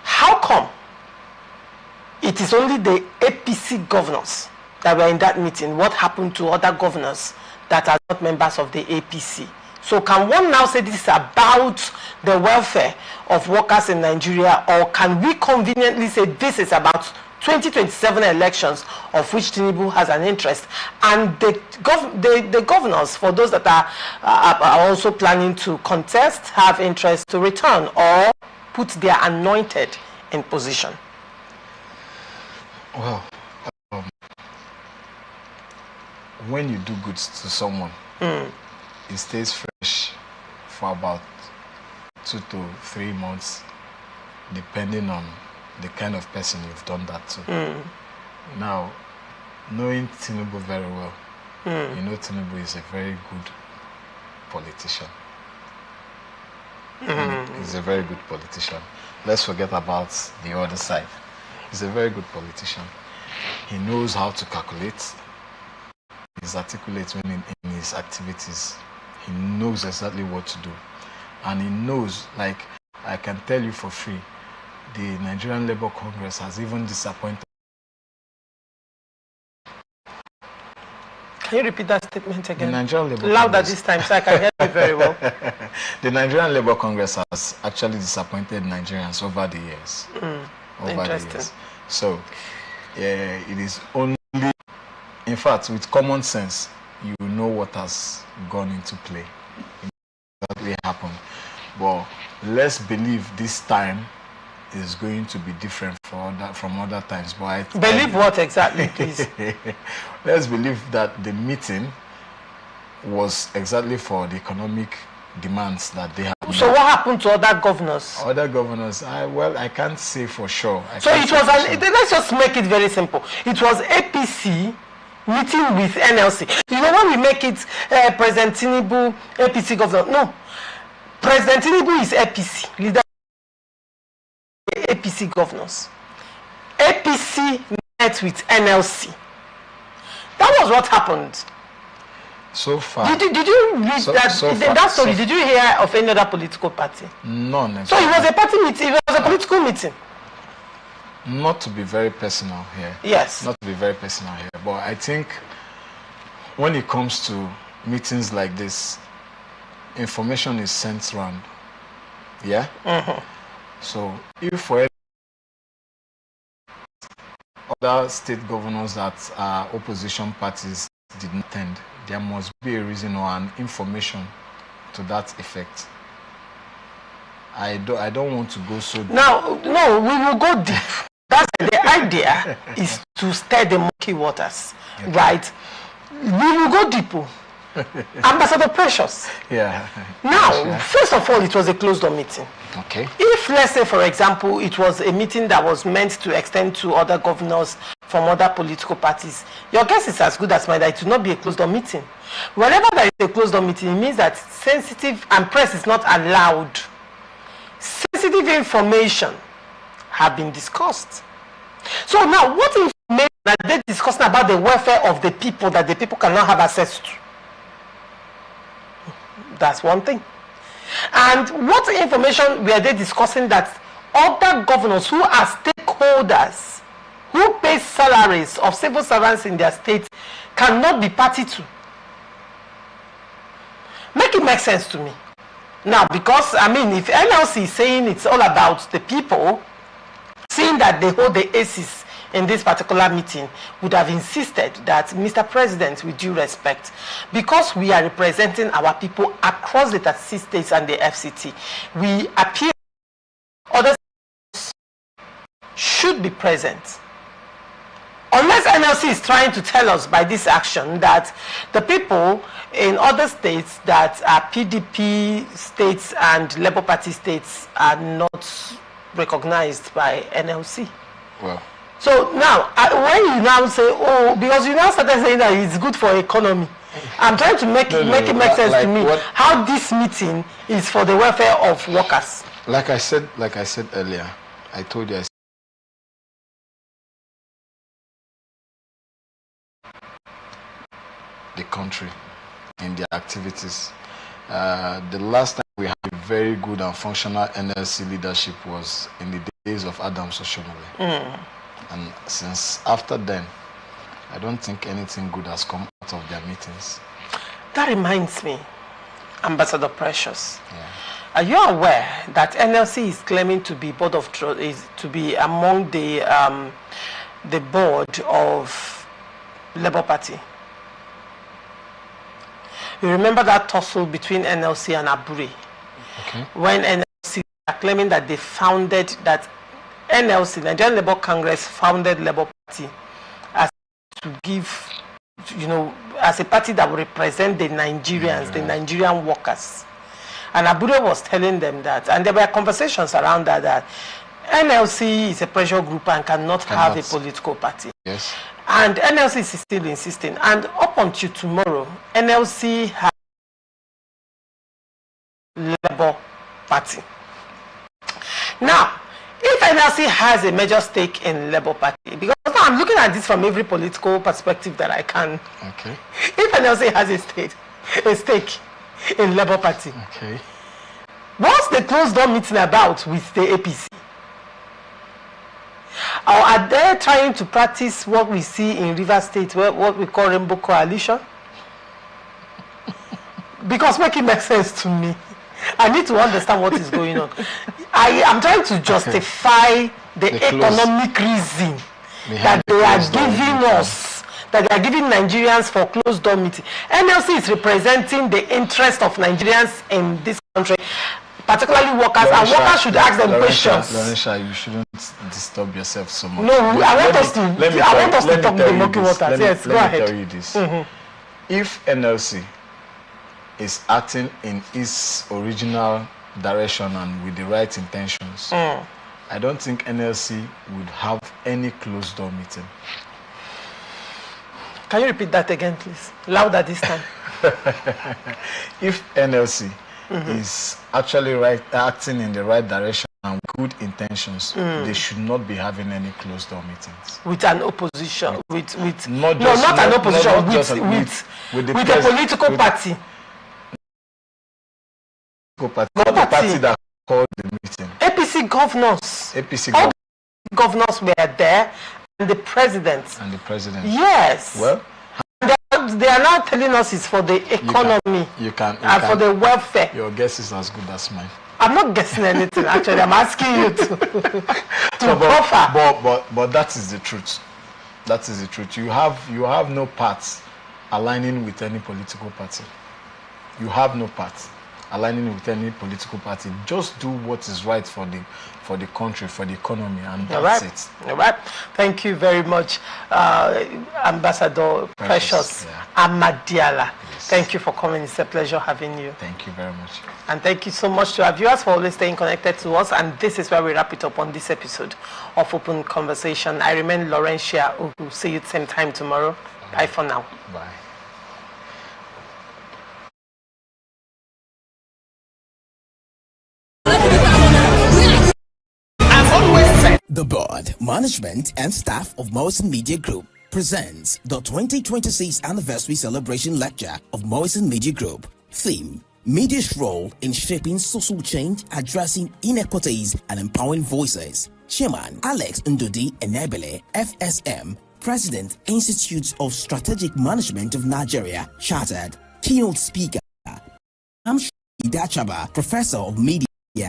A: How come it is only the APC governors that were in that meeting? What happened to other governors that are not members of the APC? So can one now say this is about the welfare of workers in Nigeria, or can we conveniently say this is about 2027 elections, of which Tinubu has an interest, and the governors, for those that are also planning to contest, have interest to return or put their anointed in position?
B: Well, when you do good to someone, it stays fresh for about 2 to 3 months, depending on the kind of person you've done that to. Now, knowing Tinubu very well, you know Tinubu is a very good politician. He's a very good politician. Let's forget about the other side. He's a very good politician. He knows how to calculate. He's articulate when in his activities. He knows exactly what to do. And he knows, like, I can tell you for free, the Nigerian Labour Congress has even disappointed.
A: Can you repeat that statement again?
B: The Nigerian Labour
A: Louder
B: Congress.
A: this time so I can hear you very well.
B: The Nigerian Labour Congress has actually disappointed Nigerians over the years.
A: Interesting.
B: So, it is only, in fact, with common sense, you know what has gone into play. That will happen. But let's believe this time is going to be different from other times. But
A: Believe what exactly, please?
B: Let's believe that the meeting was exactly for the economic demands that they have.
A: So what happened to other governors?
B: Other governors, I can't say for sure.
A: So it was let's just make it very simple. It was APC meeting with NLC. You know, when we make it President Tinubu, APC governor, no. President Tinubu is APC, leader APC governors. APC met with NLC. That was what happened.
B: So far.
A: Did you read that story? Did you hear of any other political party?
B: None.
A: So it was a party meeting, it was a political meeting.
B: Not to be very personal here.
A: Yes.
B: Not to be very personal here. But I think when it comes to meetings like this, information is sent around. Yeah? So if for other state governors that are opposition parties did not attend, there must be a reason or an information to that effect. I don't want to go so deep.
A: Now, no, we will go deep. That's the idea, is to stir the murky waters, right? We will go deeper. Ambassador Precious.
B: Yeah.
A: Now, first of all, it was a closed-door meeting.
B: Okay.
A: If, let's say, for example, it was a meeting that was meant to extend to other governors from other political parties, your guess is as good as mine that it will not be a closed-door meeting. Whenever there is a closed-door meeting, it means that sensitive, and press is not allowed, sensitive information have been discussed. So now, what information are they discussing about the welfare of the people that the people cannot have access to? That's one thing. And what information were they discussing that other governors who are stakeholders, who pay salaries of civil servants in their states, cannot be party to? Make it make sense to me. Now, because, I mean, if NLC is saying it's all about the people, seeing that they hold the aces in this particular meeting, would have insisted that, Mr. President, with due respect, because we are representing our people across the 36 states and the FCT, we appear other states should be present. Unless NLC is trying to tell us by this action that the people in other states that are PDP states and Labour Party states are not recognized by NLC.
B: Well.
A: So now, when you now say, oh, because you now started saying that it's good for economy, I'm trying to make it make sense to me how this meeting is for the welfare of workers.
B: Like I said earlier, I told you the country in their activities. The last time we had a very good and functional NLC leadership was in the days of Adams Oshomole. And since after then, I don't think anything good has come out of their meetings.
A: That reminds me, Ambassador Precious. Yeah. Are you aware that NLC is claiming to be board of is to be among the the board of Labour Party. You remember that tussle between NLC and Abure?
B: Okay.
A: When NLC are claiming that they founded, that NLC, Nigerian Labour Congress, founded Labour Party as to give, as a party that would represent the Nigerians, the Nigerian workers. And Abure was telling them that, and there were conversations around that NLC is a pressure group and cannot have a political party.
B: Yes.
A: And NLC is still insisting. And up until tomorrow, NLC has Labour Party. Now, if NLC has a major stake in Labour Party, because now I'm looking at this from every political perspective that I can.
B: Okay.
A: If NLC has a stake in Labour Party,
B: okay,
A: what's the closed door meeting about with the APC? Or are they trying to practice what we see in Rivers State, what we call Rainbow Coalition? Because make it make sense to me. I need to understand what is going on. I am trying to justify the economic reason that they are giving us, that they are giving Nigerians for closed door meeting. NLC is representing the interest of Nigerians in this country, particularly workers, and workers should ask them questions.
B: Lorenza, you shouldn't disturb yourself so much.
A: No, I want us to talk the murky waters. Yes, go ahead.
B: Let me tell you this. If NLC is acting in its original direction and with the right intentions, I don't think NLC would have any closed door meeting.
A: Can you repeat that again, please? Louder this time.
B: If NLC is actually acting in the right direction and good intentions, they should not be having any closed door meetings.
A: With an opposition, with
B: not
A: an opposition,
B: with
A: a political party.
B: The party that called the meeting.
A: APC governors were there, and the president. Yes.
B: Well,
A: they are now telling us it's for the economy and for the welfare.
B: Your guess is as good as mine.
A: I'm not guessing anything. Actually, I'm asking you to offer.
B: But that is the truth. That is the truth. You have no parts aligning with any political party. You have no parts aligning with any political party. Just do what is right for the country, for the economy, and that's it.
A: All right. Thank you very much, Ambassador Precious Amadiala. Yes. Thank you for coming. It's a pleasure having you.
B: Thank you very much.
A: And thank you so much to our viewers for always staying connected to us. And this is where we wrap it up on this episode of Open Conversation. I remain Laurentia Ugu. See you at the same time tomorrow. Bye for now.
B: Bye.
C: The board, management, and staff of Morrison Media Group presents the 2026 Anniversary Celebration Lecture of Morrison Media Group. Theme: Media's role in shaping social change, addressing inequities, and empowering voices. Chairman Alex Ndudi Enebele, FSM, President, Institute of Strategic Management of Nigeria, Chartered. Keynote speaker Amshi Idachaba, Professor of Media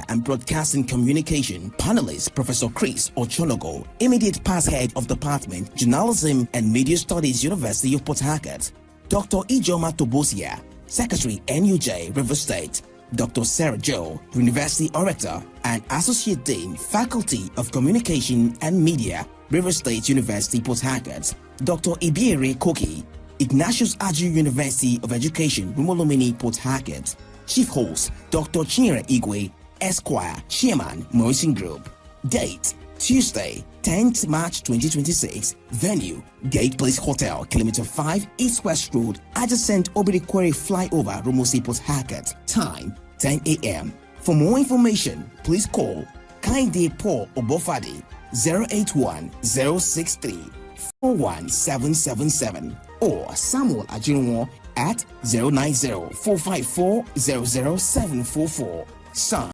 C: and Broadcasting Communication. Panelist Professor Chris Ochonogo, immediate past head of Department Journalism and Media Studies, University of Port Harcourt. Dr. Ijoma Tobosia, Secretary NUJ, River State. Dr. Sarah Joe, University Orator and Associate Dean, Faculty of Communication and Media, River State University, Port Harcourt. Dr. Ibiere Koki, Ignatius Aju University of Education, Rumolomini, Port Harcourt. Chief host Dr. Chinyere Igwe, Esquire, Chairman, Morrison Group. Date: Tuesday, 10th March 2026. Venue: Gate Place Hotel, Kilometer 5, East West Road, adjacent Obirikwere Flyover, Rumosi, Port Harcourt. Time: 10 a.m. For more information, please call Kainde Paul Obofadi 081-063-41777 or Samuel Ajinwo at 090-454-00744. Son